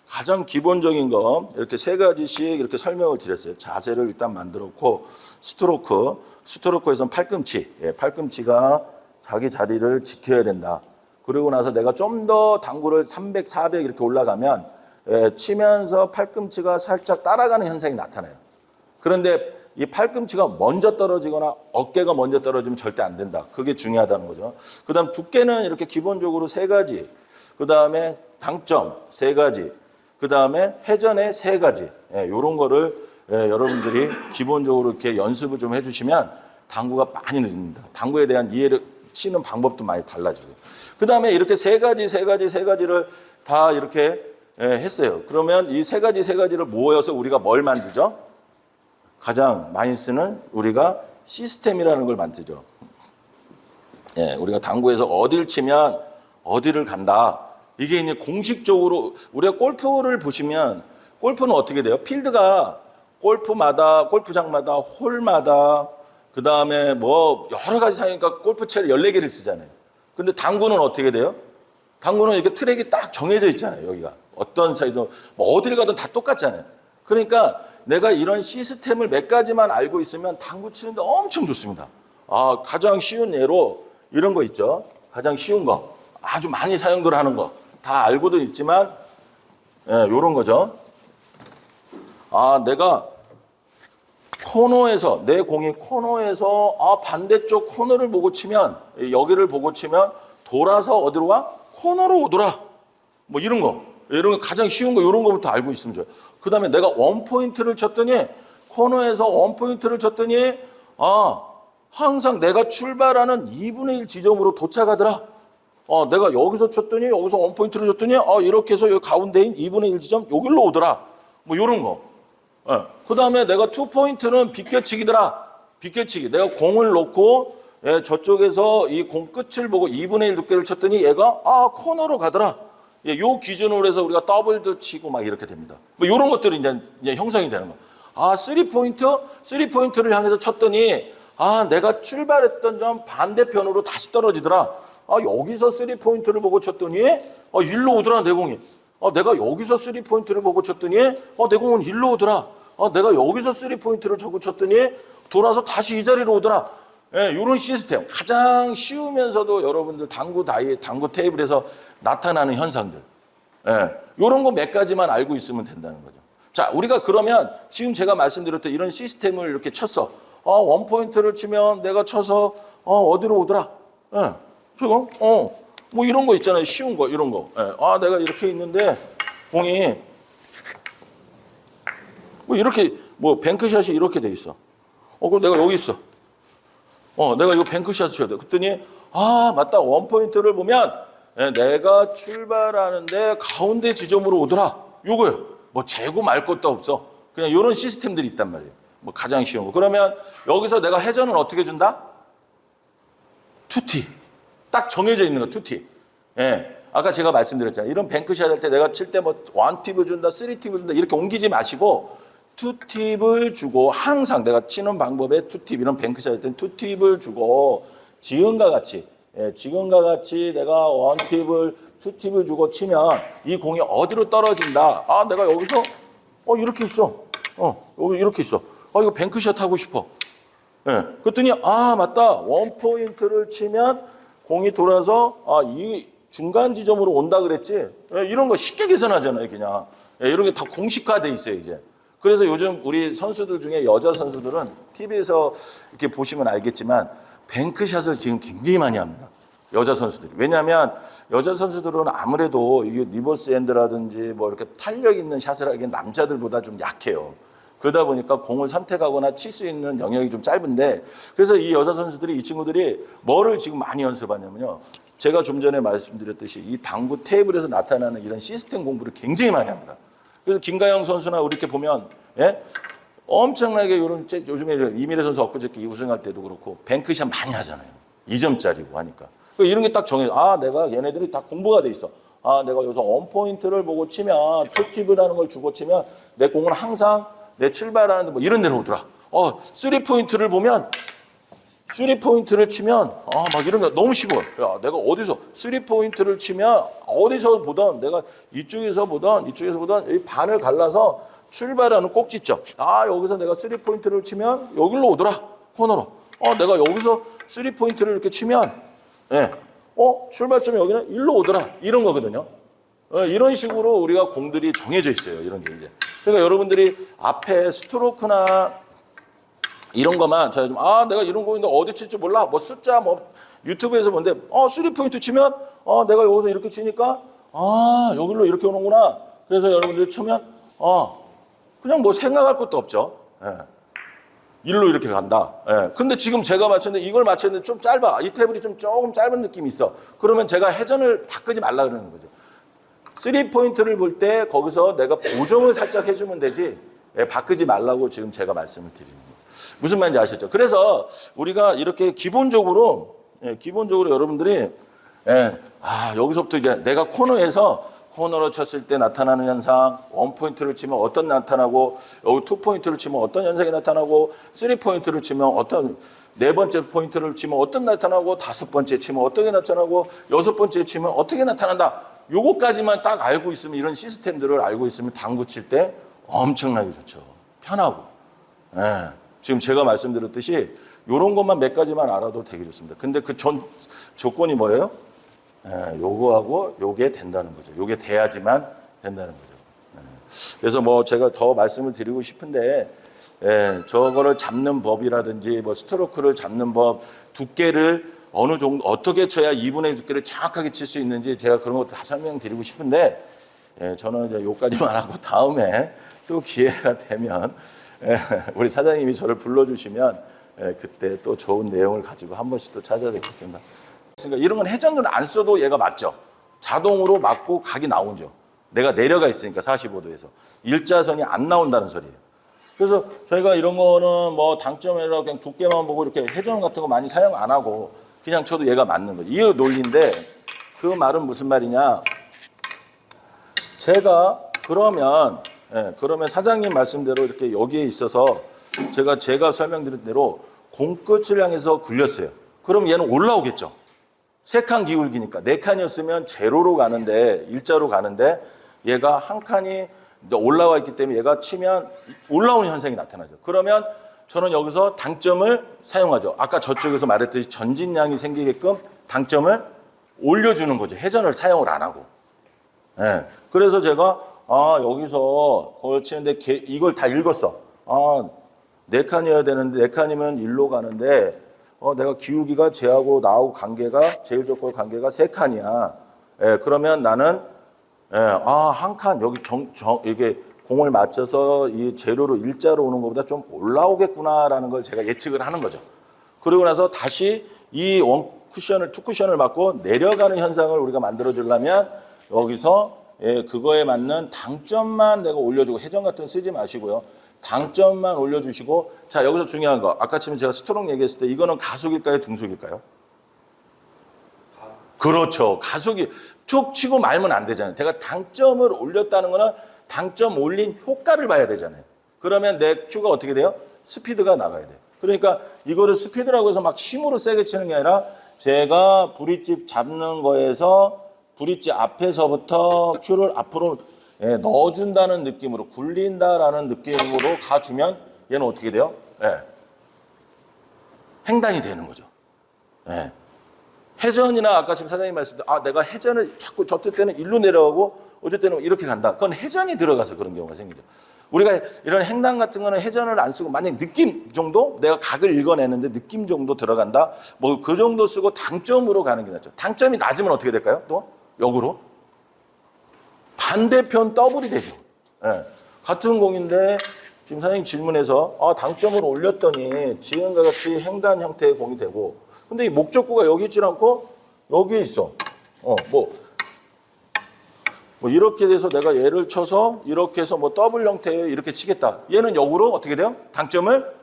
[SPEAKER 1] 가장 기본적인 거 이렇게 세 가지씩 이렇게 설명을 드렸어요. 자세를 일단 만들었고, 스트로크에서는 팔꿈치, 팔꿈치가 자기 자리를 지켜야 된다. 그리고 나서 내가 좀 더 당구를 300, 400 이렇게 올라가면 치면서 팔꿈치가 살짝 따라가는 현상이 나타나요. 그런데 이 팔꿈치가 먼저 떨어지거나 어깨가 먼저 떨어지면 절대 안 된다. 그게 중요하다는 거죠. 그 다음 두께는 이렇게 기본적으로 3가지, 그 다음에 당점 3가지, 그 다음에 회전의 3가지, 이런 거를 여러분들이 기본적으로 이렇게 연습을 좀 해주시면 당구가 많이 늦습니다. 당구에 대한 이해를 치는 방법도 많이 달라지고. 그 다음에 이렇게 3가지를 다 이렇게 했어요. 그러면 이 3가지를 모여서 우리가 뭘 만들죠? 가장 많이 쓰는 우리가 시스템이라는 걸 만들죠. 우리가 당구에서 어디를 치면 어디를 간다. 이게 이제 공식적으로 우리가 골프를 보시면 골프는 어떻게 돼요? 필드가 골프장마다 홀마다 그 다음에 뭐 여러 가지 사니까 골프채를 14개를 쓰잖아요. 근데 당구는 어떻게 돼요? 당구는 이렇게 트랙이 딱 정해져 있잖아요. 여기가. 어떤 사이도 뭐 어디를 가든 다 똑같잖아요. 그러니까 내가 이런 시스템을 몇 가지만 알고 있으면 당구 치는데 엄청 좋습니다. 가장 쉬운 예로 이런 거 있죠. 가장 쉬운 거. 아주 많이 사용들 하는 거. 다 알고도 있지만, 요런 거죠. 내가 코너에서, 내 공이 코너에서, 반대쪽 코너를 보고 치면, 여기를 보고 치면, 돌아서 어디로 와? 코너로 오더라. 뭐 이런 거. 이런 거 가장 쉬운 거, 이런 거부터 알고 있으면 좋아요. 그 다음에 내가 원포인트를 쳤더니, 코너에서 원포인트를 쳤더니, 항상 내가 출발하는 2분의 1 지점으로 도착하더라. 내가 여기서 쳤더니, 여기서 원포인트를 쳤더니, 이렇게 해서 여기 가운데인 2분의 1 지점, 여기로 오더라. 뭐 이런 거. 그 다음에 내가 투포인트는 비껴치기더라. 비껴치기. 내가 공을 놓고, 저쪽에서 이 공 끝을 보고 2분의 1 두께를 쳤더니 얘가, 코너로 가더라. 요 기준으로 해서 우리가 더블도 치고 막 이렇게 됩니다. 뭐 이런 것들이 이제 형성이 되는 거. 3포인트를 향해서 쳤더니, 내가 출발했던 점 반대편으로 다시 떨어지더라. 여기서 3포인트를 보고 쳤더니, 일로 오더라, 내 공이. 내가 여기서 3포인트를 보고 쳤더니, 내 공은 일로 오더라. 내가 여기서 3포인트를 보고 쳤더니, 돌아서 다시 이 자리로 오더라. 이런 시스템. 가장 쉬우면서도 여러분들 당구 테이블에서 나타나는 현상들. 이런 거 몇 가지만 알고 있으면 된다는 거죠. 자, 우리가 그러면 지금 제가 말씀드렸던 이런 시스템을 이렇게 쳤어. 원포인트를 치면 내가 쳐서, 어디로 오더라. 지금, 뭐 이런 거 있잖아요. 쉬운 거, 이런 거. 내가 이렇게 있는데, 공이, 뭐 이렇게, 뭐 뱅크샷이 이렇게 돼 있어. 그럼 내가 여기 있어. 내가 이거 뱅크샷 쳐야 돼. 그랬더니, 맞다. 원포인트를 보면, 내가 출발하는데 가운데 지점으로 오더라. 요거예요. 뭐 재고 말 것도 없어. 그냥 이런 시스템들이 있단 말이에요. 뭐 가장 쉬운 거. 그러면 여기서 내가 회전은 어떻게 준다? 투티. 딱 정해져 있는 거, 투티. 아까 제가 말씀드렸잖아요. 이런 뱅크샷 할 때 내가 칠 때 뭐 원팁을 준다, 쓰리팁을 준다 이렇게 옮기지 마시고 투팁을 주고 항상 내가 치는 방법에 투팁, 이런 뱅크샷 할 때는 투팁을 주고 지금과 같이 내가 원팁을 투팁을 주고 치면 이 공이 어디로 떨어진다. 내가 여기서 이렇게 있어. 여기 이렇게 있어. 이거 뱅크샷 하고 싶어. 그랬더니 맞다. 원포인트를 치면 공이 돌아서 이 중간 지점으로 온다 그랬지. 이런 거 쉽게 계산하잖아요, 그냥. 이런 게 다 공식화돼 있어요, 이제. 그래서 요즘 우리 선수들 중에 여자 선수들은 TV에서 이렇게 보시면 알겠지만 뱅크샷을 지금 굉장히 많이 합니다. 여자 선수들이. 왜냐하면 여자 선수들은 아무래도 이게 리버스 핸드라든지 뭐 이렇게 탄력 있는 샷을 하기엔 남자들보다 좀 약해요. 그러다 보니까 공을 선택하거나 칠 수 있는 영역이 좀 짧은데, 그래서 이 여자 선수들이, 이 친구들이 뭐를 지금 많이 연습하냐면요. 제가 좀 전에 말씀드렸듯이 이 당구 테이블에서 나타나는 이런 시스템 공부를 굉장히 많이 합니다. 그래서 김가영 선수나 이렇게 보면, 엄청나게 요즘에 이민혜 선수 엊그저께 우승할 때도 그렇고 뱅크샷 많이 하잖아요. 2점짜리고 하니까. 이런 게 딱 정해져. 내가 얘네들이 다 공부가 돼 있어. 아, 내가 여기서 원포인트를 보고 치면, 투팁이라는 걸 주고 치면, 내 공은 항상 내 출발하는데 뭐 이런 데로 오더라. 3포인트를 보면, 3포인트를 치면, 막 이런 거 너무 쉬워. 야, 내가 어디서 3포인트를 치면, 어디서 보던, 내가 이쪽에서 보던, 이 반을 갈라서 출발하는 꼭지점. 아, 여기서 내가 3포인트를 치면, 여기로 오더라. 코너로. 내가 여기서 3포인트를 이렇게 치면, 예. 출발점이 여기는 일로 오더라. 이런 거거든요. 이런 식으로 우리가 공들이 정해져 있어요. 이런 게 이제. 그러니까 여러분들이 앞에 스트로크나 이런 것만 제가 좀 내가 이런 거 있는데 어디 칠지 몰라. 뭐 숫자 뭐 유튜브에서 보는데 3포인트 치면 내가 여기서 이렇게 치니까 여기로 이렇게 오는구나. 그래서 여러분들이 치면 그냥 뭐 생각할 것도 없죠. 예. 일로 이렇게 간다. 예. 근데 지금 제가 맞췄는데 이걸 맞췄는데 좀 짧아. 이 테이블이 좀 조금 짧은 느낌이 있어. 그러면 제가 회전을 바꾸지 말라 그러는 거죠. 3포인트를 볼 때 거기서 내가 보정을 살짝 해주면 되지 바꾸지 말라고 지금 제가 말씀을 드리는 거예요. 무슨 말인지 아시죠? 그래서 우리가 이렇게 기본적으로 여러분들이 여기서부터 이제 내가 코너로 쳤을 때 나타나는 현상, 원포인트를 치면 어떤 나타나고, 여기 투포인트를 치면 어떤 현상이 나타나고, 3포인트를 치면 어떤, 4번째 포인트를 치면 어떤 나타나고, 5번째 치면 어떻게 나타나고, 6번째 치면 어떻게 나타난다. 요거까지만 딱 알고 있으면, 이런 시스템들을 알고 있으면 당구 칠 때 엄청나게 좋죠. 편하고. 지금 제가 말씀드렸듯이 요런 것만 몇 가지만 알아도 되게 좋습니다. 근데 그 조건이 뭐예요? 요거하고 요게 된다는 거죠. 요게 돼야지만 된다는 거죠. 그래서 뭐 제가 더 말씀을 드리고 싶은데, 저거를 잡는 법이라든지, 뭐 스트로크를 잡는 법, 두께를 어느 정도, 어떻게 쳐야 2분의 1 두께를 정확하게 칠 수 있는지 제가 그런 것도 다 설명드리고 싶은데, 저는 이제 요까지만 하고 다음에 또 기회가 되면, 우리 사장님이 저를 불러주시면, 그때 또 좋은 내용을 가지고 한 번씩 또 찾아뵙겠습니다. 그러니까 이런 건 회전을 안 써도 얘가 맞죠. 자동으로 맞고 각이 나오죠. 내가 내려가 있으니까 45도에서 일자선이 안 나온다는 소리예요. 그래서 저희가 이런 거는 뭐 당점이라 그냥 두께만 보고 이렇게 회전 같은 거 많이 사용 안 하고 그냥 쳐도 얘가 맞는 거죠. 이 논리인데 그 말은 무슨 말이냐? 제가 그러면 사장님 말씀대로 이렇게 여기에 있어서 제가 설명드린 대로 공끝을 향해서 굴렸어요. 그럼 얘는 올라오겠죠. 3칸 기울기니까 4칸이었으면 제로로 가는데 일자로 가는데 얘가 한 칸이 올라와 있기 때문에 얘가 치면 올라오는 현상이 나타나죠. 그러면 저는 여기서 당점을 사용하죠. 아까 저쪽에서 말했듯이 전진량이 생기게끔 당점을 올려주는 거죠. 회전을 사용을 안 하고. 그래서 제가 여기서 그걸 치는데 이걸 다 읽었어. 4칸이어야 되는데 4칸이면 일로 가는데 내가 기울기가 쟤하고 나하고 관계가 제일 조건 관계가 3칸이야. 그러면 나는 한 칸 여기 이게 공을 맞춰서 이 제로로 일자로 오는 것보다 좀 올라오겠구나라는 걸 제가 예측을 하는 거죠. 그리고 나서 다시 이 투 쿠션을 맞고 내려가는 현상을 우리가 만들어 주려면 여기서 그거에 맞는 당점만 내가 올려주고 회전 같은 거 쓰지 마시고요. 당점만 올려주시고, 자, 여기서 중요한 거. 아까 지금 제가 스트로크 얘기했을 때 이거는 가속일까요? 등속일까요? 그렇죠. 가속이 툭 치고 말면 안 되잖아요. 제가 당점을 올렸다는 거는 당점 올린 효과를 봐야 되잖아요. 그러면 내 큐가 어떻게 돼요? 스피드가 나가야 돼요. 그러니까 이거를 스피드라고 해서 막 힘으로 세게 치는 게 아니라 제가 브릿지 잡는 거에서 브릿지 앞에서부터 큐를 앞으로 넣어준다는 느낌으로 굴린다라는 느낌으로 가주면 얘는 어떻게 돼요? 횡단이 되는 거죠. 회전이나 아까 지금 사장님 말씀도 내가 회전을 자꾸 저 때는 일로 내려가고 어쩔 때는 이렇게 간다. 그건 회전이 들어가서 그런 경우가 생기죠. 우리가 이런 횡단 같은 거는 회전을 안 쓰고 만약 느낌 정도 내가 각을 읽어내는데 느낌 정도 들어간다. 뭐 그 정도 쓰고 당점으로 가는 게 낫죠. 당점이 낮으면 어떻게 될까요? 또 역으로 반대편 더블이 되죠. 같은 공인데 지금 사장님 질문에서 당점을 올렸더니 지금과 같이 횡단 형태의 공이 되고 근데 이 목적구가 여기 있지 않고 여기에 있어. 뭐 이렇게 돼서 내가 얘를 쳐서 이렇게 해서 뭐 더블 형태의 이렇게 치겠다. 얘는 역으로 어떻게 돼요? 당점을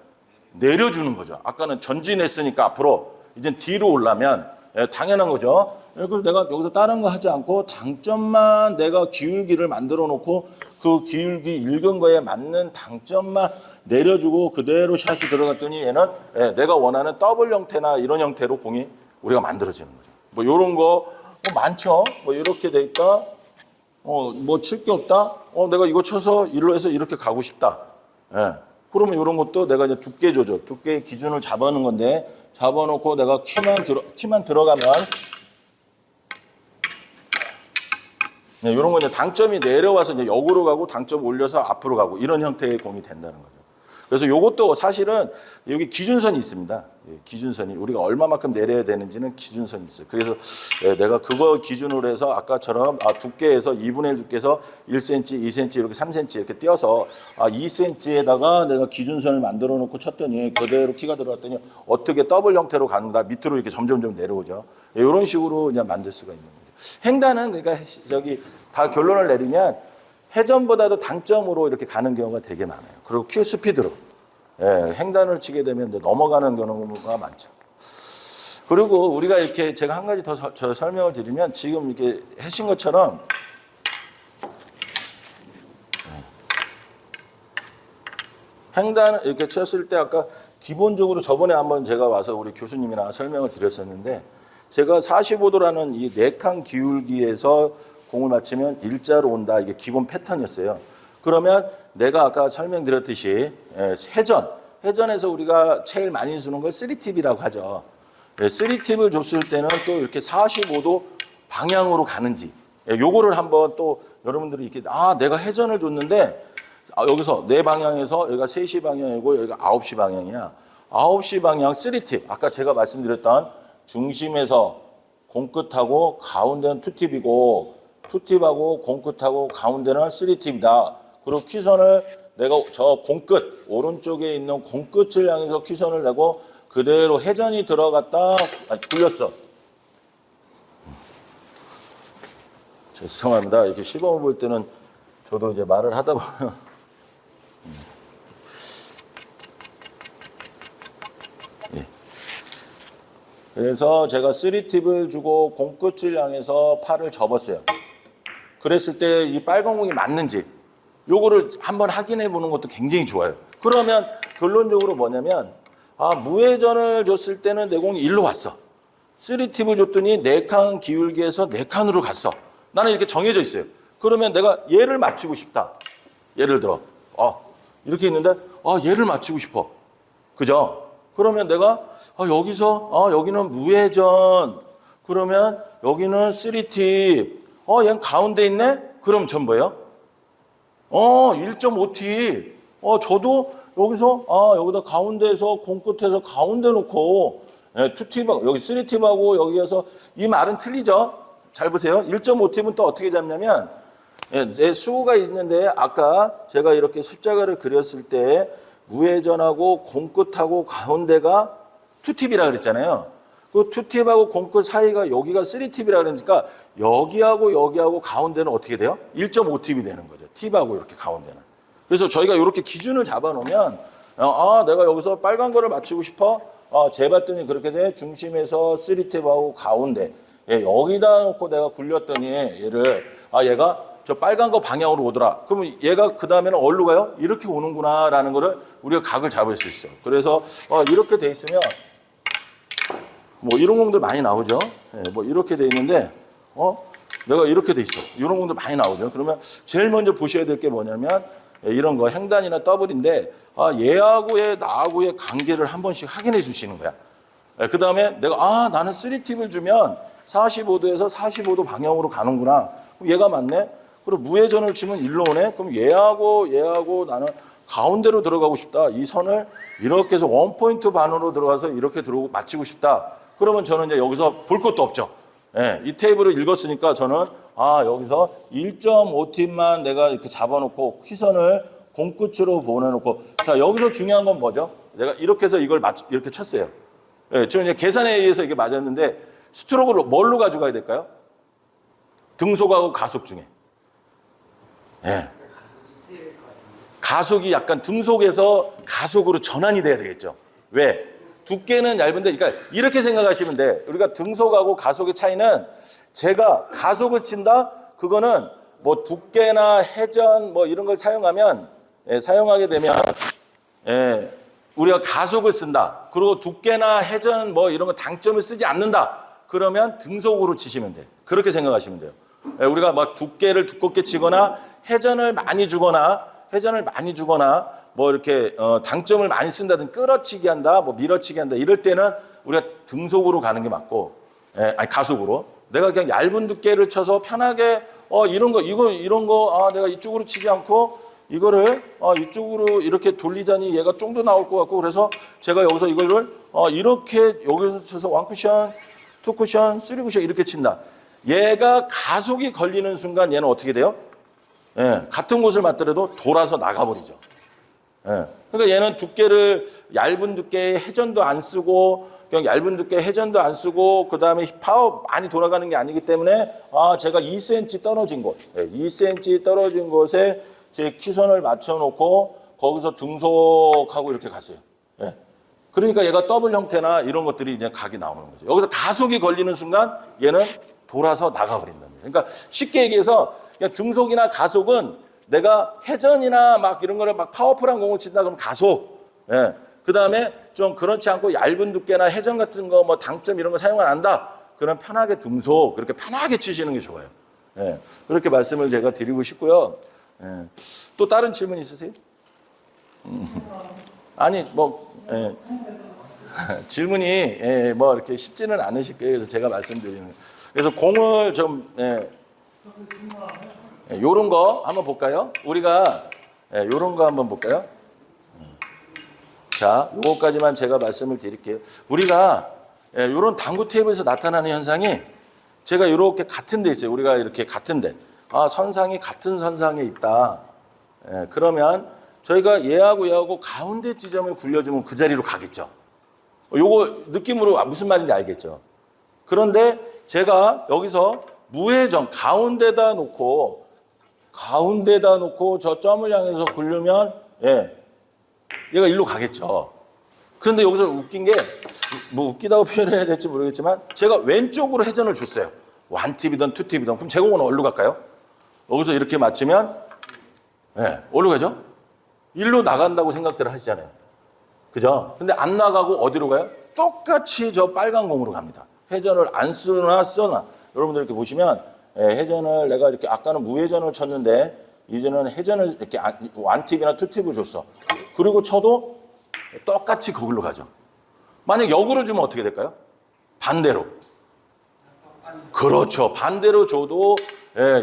[SPEAKER 1] 내려주는 거죠. 아까는 전진했으니까 앞으로 이제 뒤로 올라면 당연한 거죠. 그래서 내가 여기서 다른 거 하지 않고 당점만 내가 기울기를 만들어 놓고 그 기울기 읽은 거에 맞는 당점만 내려주고 그대로 샷이 들어갔더니 얘는 내가 원하는 더블 형태나 이런 형태로 공이 우리가 만들어지는 거죠. 뭐 이런 거 많죠. 뭐 이렇게 돼 있다. 뭐 칠 게 없다. 내가 이거 쳐서 일로 해서 이렇게 가고 싶다. 예. 그러면 이런 것도 내가 이제 두께 조절, 두께의 기준을 잡아놓은 건데, 잡아놓고 내가 키만 들어가면, 네, 이런 거 이제 당점이 내려와서 이제 역으로 가고 당점 올려서 앞으로 가고 이런 형태의 공이 된다는 거죠. 그래서 이것도 사실은 여기 기준선이 있습니다. 기준선이 우리가 얼마만큼 내려야 되는지는 기준선이 있어요. 그래서 내가 그거 기준으로 해서 아까처럼 두께에서 2분의 1 두께에서 1cm, 2cm 이렇게 3cm 이렇게 띄어서 2cm에다가 내가 기준선을 만들어 놓고 쳤더니 그대로 키가 들어갔더니 어떻게 더블 형태로 가는가 밑으로 이렇게 점점 내려오죠. 이런 식으로 그냥 만들 수가 있는 거죠. 횡단은 그러니까 여기 다 결론을 내리면 회전보다도 당점으로 이렇게 가는 경우가 되게 많아요. 그리고 큐 스피드로. 횡단을 치게 되면 이제 넘어가는 경우가 많죠. 그리고 우리가 이렇게 제가 한 가지 더 설명을 드리면 지금 이렇게 하신 것처럼 횡단을 이렇게 쳤을 때 아까 기본적으로 저번에 한번 제가 와서 우리 교수님이랑 설명을 드렸었는데 제가 45도라는 이 4칸 기울기에서 공을 맞추면 일자로 온다. 이게 기본 패턴이었어요. 그러면 내가 아까 설명드렸듯이 회전에서 우리가 제일 많이 주는 걸 3팁이라고 하죠. 3팁을 줬을 때는 또 이렇게 45도 방향으로 가는지 요거를 한번 또 여러분들이 이렇게 내가 회전을 줬는데 여기서 내 방향에서 여기가 3시 방향이고 여기가 9시 방향이야. 9시 방향 3팁. 아까 제가 말씀드렸던 중심에서 공끝하고 가운데는 2팁이고 투팁하고 공끝하고 가운데는 3팁이다. 그리고 퀴선을 내가 저 공끝, 오른쪽에 있는 공끝을 향해서 퀴선을 내고 그대로 회전이 들어갔다. 굴렸어. 죄송합니다. 이렇게 시범을 볼 때는 저도 이제 말을 하다 보면 그래서 제가 3팁을 주고 공끝을 향해서 팔을 접었어요. 그랬을 때 이 빨간 공이 맞는지 요거를 한번 확인해 보는 것도 굉장히 좋아요. 그러면 결론적으로 뭐냐면 무회전을 줬을 때는 내 공이 일로 왔어. 3팁을 줬더니 4칸 기울기에서 4칸으로 갔어. 나는 이렇게 정해져 있어요. 그러면 내가 얘를 맞추고 싶다. 예를 들어 이렇게 있는데 얘를 맞추고 싶어. 그죠? 그러면 내가 여기서 여기는 무회전. 그러면 여기는 3팁. 얘는 가운데 있네? 그럼 전 뭐예요? 1.5팁. 저도 여기서, 여기다 가운데에서, 공끝에서 가운데 놓고, 2팁하고, 여기 3팁하고, 여기에서, 이 말은 틀리죠? 잘 보세요. 1.5팁은 또 어떻게 잡냐면, 제 수가 있는데, 아까 제가 이렇게 숫자가를 그렸을 때, 무회전하고, 공끝하고, 가운데가 2팁이라 그랬잖아요. 그 2팁하고 공끝 사이가 여기가 3팁이라 그러니까 여기하고 여기하고 가운데는 어떻게 돼요? 1.5팁이 되는 거죠. 팁하고 이렇게 가운데는. 그래서 저희가 이렇게 기준을 잡아놓으면 내가 여기서 빨간 거를 맞추고 싶어. 재봤더니 그렇게 돼. 중심에서 3팁하고 가운데. 여기다 놓고 내가 굴렸더니 얘를 얘가 저 빨간 거 방향으로 오더라. 그러면 얘가 그 다음에는 어디로 가요? 이렇게 오는구나 라는 거를 우리가 각을 잡을 수 있어. 그래서 이렇게 돼 있으면 뭐 이런 공들 많이 나오죠. 뭐 이렇게 돼 있는데 내가 이렇게 돼 있어. 이런 공들 많이 나오죠. 그러면 제일 먼저 보셔야 될 게 뭐냐면 이런 거 횡단이나 더블인데 얘하고의 나하고의 관계를 한 번씩 확인해 주시는 거야. 그 다음에 내가 나는 3팁을 주면 45도에서 45도 방향으로 가는구나. 그럼 얘가 맞네. 그리고 무회전을 치면 일로 오네. 그럼 얘하고 나는 가운데로 들어가고 싶다. 이 선을 이렇게 해서 원포인트 반으로 들어가서 이렇게 들어오고 맞추고 싶다. 그러면 저는 이제 여기서 볼 것도 없죠. 이 테이블을 읽었으니까 저는 여기서 1.5팁만 내가 이렇게 잡아놓고 휘선을 공끝으로 보내놓고 자 여기서 중요한 건 뭐죠? 내가 이렇게 해서 이걸 이렇게 쳤어요. 저는 이제 계산에 의해서 이게 맞았는데 스트로크를 뭘로 가져가야 될까요? 등속하고 가속 중에. 가속이 약간 등속에서 가속으로 전환이 돼야 되겠죠. 왜? 두께는 얇은데, 그러니까 이렇게 생각하시면 돼. 우리가 등속하고 가속의 차이는 제가 가속을 친다? 그거는 뭐 두께나 회전 뭐 이런 걸 사용하면, 사용하게 되면, 우리가 가속을 쓴다. 그리고 두께나 회전 뭐 이런 거 당점을 쓰지 않는다. 그러면 등속으로 치시면 돼. 그렇게 생각하시면 돼요. 우리가 막 두께를 두껍게 치거나 회전을 많이 주거나 뭐 이렇게 당점을 많이 쓴다든지 끌어치기 한다, 뭐 밀어치기 한다 이럴 때는 우리가 등속으로 가는 게 맞고, 아니 가속으로. 내가 그냥 얇은 두께를 쳐서 편하게 이런 거 내가 이쪽으로 치지 않고 이거를 이쪽으로 이렇게 돌리자니 얘가 좀 더 나올 것 같고, 그래서 제가 여기서 이거를 이렇게 여기서 쳐서 1쿠션, 2쿠션, 3쿠션 이렇게 친다. 얘가 가속이 걸리는 순간 얘는 어떻게 돼요? 같은 곳을 맞더라도 돌아서 나가버리죠. 그러니까 얘는 두께를 얇은 두께에 회전도 안 쓰고, 그냥 얇은 두께 회전도 안 쓰고, 그 다음에 파워 많이 돌아가는 게 아니기 때문에 제가 2cm 떨어진 곳, 2cm 떨어진 곳에 제 키선을 맞춰놓고 거기서 등속하고 이렇게 갔어요. 그러니까 얘가 더블 형태나 이런 것들이 이제 각이 나오는 거죠. 여기서 가속이 걸리는 순간 얘는 돌아서 나가버린다는 거예요. 그러니까 쉽게 얘기해서 그냥 등속이나 가속은 내가 회전이나 막 이런 거를 막 파워풀한 공을 친다 그러면 가속. 그 다음에 좀 그렇지 않고 얇은 두께나 회전 같은 거 뭐 당점 이런 거 사용 안 한다. 그럼 편하게 등속, 그렇게 편하게 치시는 게 좋아요. 그렇게 말씀을 제가 드리고 싶고요. 또 다른 질문 있으세요? 아니 뭐 질문이 뭐 이렇게 쉽지는 않으실 거예요. 그래서 제가 말씀드리는. 그래서 공을 좀 요런 거 한번 볼까요? 우리가 요런 거 한번 볼까요? 자, 요거까지만 제가 말씀을 드릴게요. 우리가 요런 당구 테이블에서 나타나는 현상이 제가 이렇게 같은 데 있어요. 우리가 이렇게 같은 데. 선상이 같은 선상에 있다. 그러면 저희가 얘하고 가운데 지점을 굴려주면 그 자리로 가겠죠. 요거 느낌으로 무슨 말인지 알겠죠. 그런데 제가 여기서 무회전 가운데다 놓고 저 점을 향해서 굴리면 얘가 일로 가겠죠. 그런데 여기서 웃긴 게 뭐 웃기다고 표현해야 될지 모르겠지만 제가 왼쪽으로 회전을 줬어요. 1팁이든 2팁이든. 그럼 제 공은 어디로 갈까요? 여기서 이렇게 맞추면 어디로 가죠? 일로 나간다고 생각들을 하시잖아요. 그죠? 근데 안 나가고 어디로 가요? 똑같이 저 빨간 공으로 갑니다. 회전을 안 쓰나 써나. 여러분들 이렇게 보시면 회전을 내가 이렇게 아까는 무회전을 쳤는데 이제는 회전을 이렇게 1팁이나 2팁을 줬어. 그리고 쳐도 똑같이 거기로 가죠. 만약 역으로 주면 어떻게 될까요? 반대로. 그렇죠. 반대로 줘도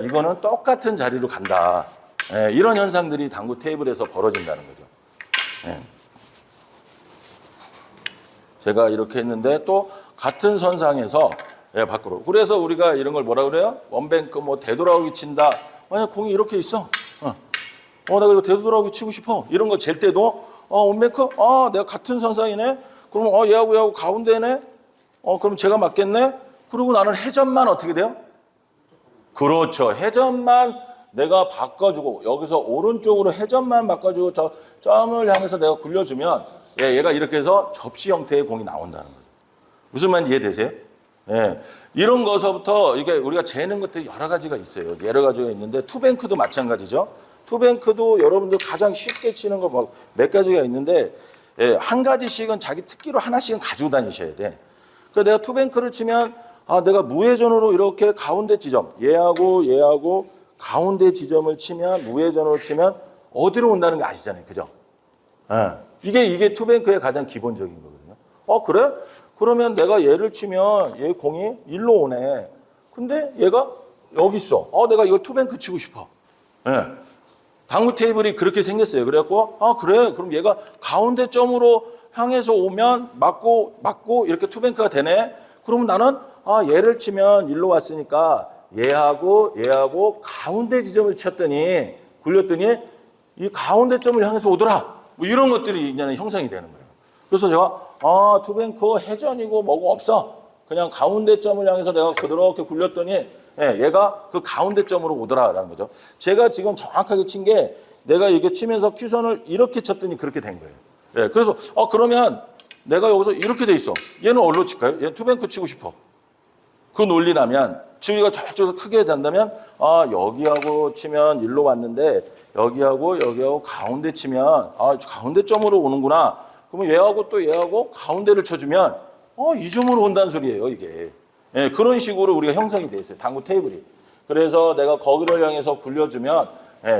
[SPEAKER 1] 이거는 똑같은 자리로 간다. 이런 현상들이 당구 테이블에서 벌어진다는 거죠. 제가 이렇게 했는데 또 같은 선상에서 밖으로. 그래서 우리가 이런 걸 뭐라 그래요? 원뱅크 뭐 되돌아오기 친다. 만약 공이 이렇게 있어. 내가 이거 되돌아오기 치고 싶어. 이런 거 잴 때도 원뱅크? 내가 같은 선상이네. 그러면 얘하고 가운데네. 그럼 제가 맞겠네. 그리고 나는 회전만 어떻게 돼요? 그렇죠. 회전만 내가 바꿔주고 여기서 오른쪽으로 회전만 바꿔주고 저 점을 향해서 내가 굴려주면 얘가 이렇게 해서 접시 형태의 공이 나온다는 거죠. 무슨 말인지 이해되세요? 이런 거서부터 이게 우리가 재는 것들이 여러 가지가 있어요. 여러 가지가 있는데 투뱅크도 마찬가지죠. 투뱅크도 여러분들 가장 쉽게 치는 거 몇 가지가 있는데 한 가지씩은 자기 특기로 하나씩은 가지고 다니셔야 돼. 그래서 내가 투뱅크를 치면 내가 무회전으로 이렇게 가운데 지점 얘하고 가운데 지점을 치면 무회전으로 치면 어디로 온다는 게 아시잖아요. 그죠? 이게 투뱅크의 가장 기본적인 거거든요. 그래? 그러면 내가 얘를 치면 얘 공이 일로 오네. 근데 얘가 여기 있어. 내가 이걸 투뱅크 치고 싶어. 당구 테이블이 그렇게 생겼어요. 그래갖고 그래. 그럼 얘가 가운데 점으로 향해서 오면 맞고 이렇게 투뱅크가 되네. 그러면 나는 얘를 치면 일로 왔으니까 얘하고 가운데 지점을 쳤더니 굴렸더니 이 가운데 점을 향해서 오더라. 뭐 이런 것들이 이제 형성이 되는 거예요. 그래서 제가 투뱅크 회전이고 뭐고 없어. 그냥 가운데 점을 향해서 내가 그렇게 굴렸더니 얘가 그 가운데 점으로 오더라라는 거죠. 제가 지금 정확하게 친 게 내가 이게 치면서 큐선을 이렇게 쳤더니 그렇게 된 거예요. 그래서 그러면 내가 여기서 이렇게 돼 있어. 얘는 어디로 칠까요? 얘는 투뱅크 치고 싶어. 그 논리라면 지우이가 저쪽에서 크게 된다면 여기하고 치면 일로 왔는데 여기하고 가운데 치면 가운데 점으로 오는구나. 그러면 얘하고 또 얘하고 가운데를 쳐주면 이 점으로 온다는 소리예요, 이게. 예, 그런 식으로 우리가 형성이 돼 있어요, 당구 테이블이. 그래서 내가 거기를 향해서 굴려주면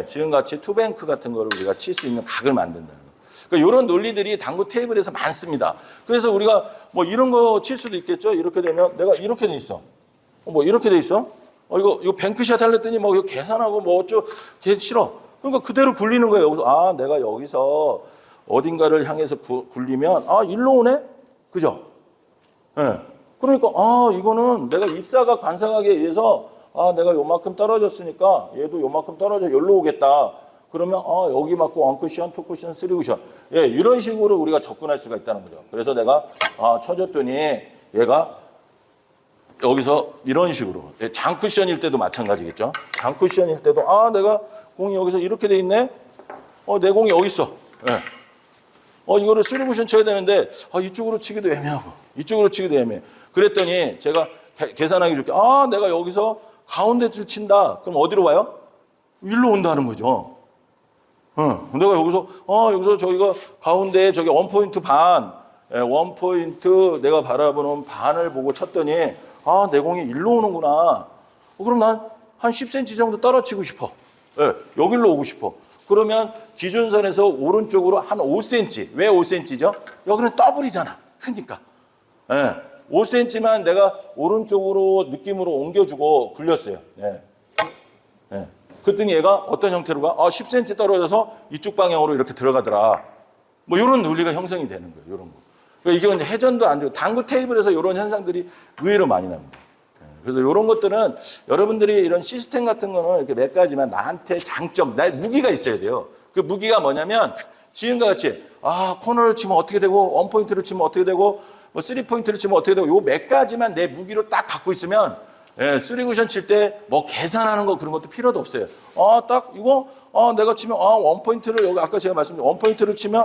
[SPEAKER 1] 지금같이 투뱅크 같은 거를 우리가 칠 수 있는 각을 만든다는 거예요. 그러니까 이런 논리들이 당구 테이블에서 많습니다. 그래서 우리가 뭐 이런 거 칠 수도 있겠죠. 이렇게 되면 내가 이렇게 돼 있어. 뭐 이렇게 돼 있어. 이거 뱅크샷 하려더니 뭐 이거 계산하고 뭐 걔 싫어. 그러니까 그대로 굴리는 거예요. 여기서 내가 여기서 어딘가를 향해서 굴리면 일로 오네. 그죠? 예. 네. 그러니까 이거는 내가 입사각 관사각에 의해서 내가 요만큼 떨어졌으니까 얘도 요만큼 떨어져 여기로 오겠다. 그러면 여기 맞고 원 쿠션, 투 쿠션, 쓰리 쿠션. 예, 이런 식으로 우리가 접근할 수가 있다는 거죠. 그래서 내가 쳐줬더니 얘가 여기서 이런 식으로 장 쿠션일 때도 마찬가지겠죠. 장 쿠션일 때도 내가 공이 여기서 이렇게 돼 있네. 내 공이 여기 있어. 예. 이거를 쓰리 쿠션 쳐야 되는데 이쪽으로 치기도 애매하고 이쪽으로 치기도 애매해. 그랬더니 제가 계산하기 좋게 내가 여기서 가운데줄 친다. 그럼 어디로 와요? 일로 온다는 거죠. 내가 여기서 저기가 가운데 저기 원포인트 반, 원포인트 내가 바라보는 반을 보고 쳤더니 내 공이 일로 오는구나. 그럼 난 한 10cm 정도 떨어지고 싶어. 여기로 오고 싶어. 그러면 기준선에서 오른쪽으로 한 5cm. 왜 5cm죠? 여기는 더블이잖아. 크니까. 5cm만 내가 오른쪽으로 느낌으로 옮겨주고 굴렸어요. 그랬더니 얘가 어떤 형태로 가? 10cm 떨어져서 이쪽 방향으로 이렇게 들어가더라. 뭐 이런 논리가 형성이 되는 거예요. 이런 거. 그러니까 이게 회전도 안 되고 당구 테이블에서 이런 현상들이 의외로 많이 납니다. 그래서 이런 것들은 여러분들이 이런 시스템 같은 거는 이렇게 몇 가지만 나한테 장점, 나의 무기가 있어야 돼요. 그 무기가 뭐냐면 지금과 같이 코너를 치면 어떻게 되고 원포인트를 치면 어떻게 되고 뭐 3포인트를 치면 어떻게 되고 요 몇 가지만 내 무기로 딱 갖고 있으면 쓰리 쿠션 칠 때 뭐 계산하는 거 그런 것도 필요도 없어요. 딱 이거 내가 치면 원포인트를 여기 아까 제가 말씀드린 원포인트를 치면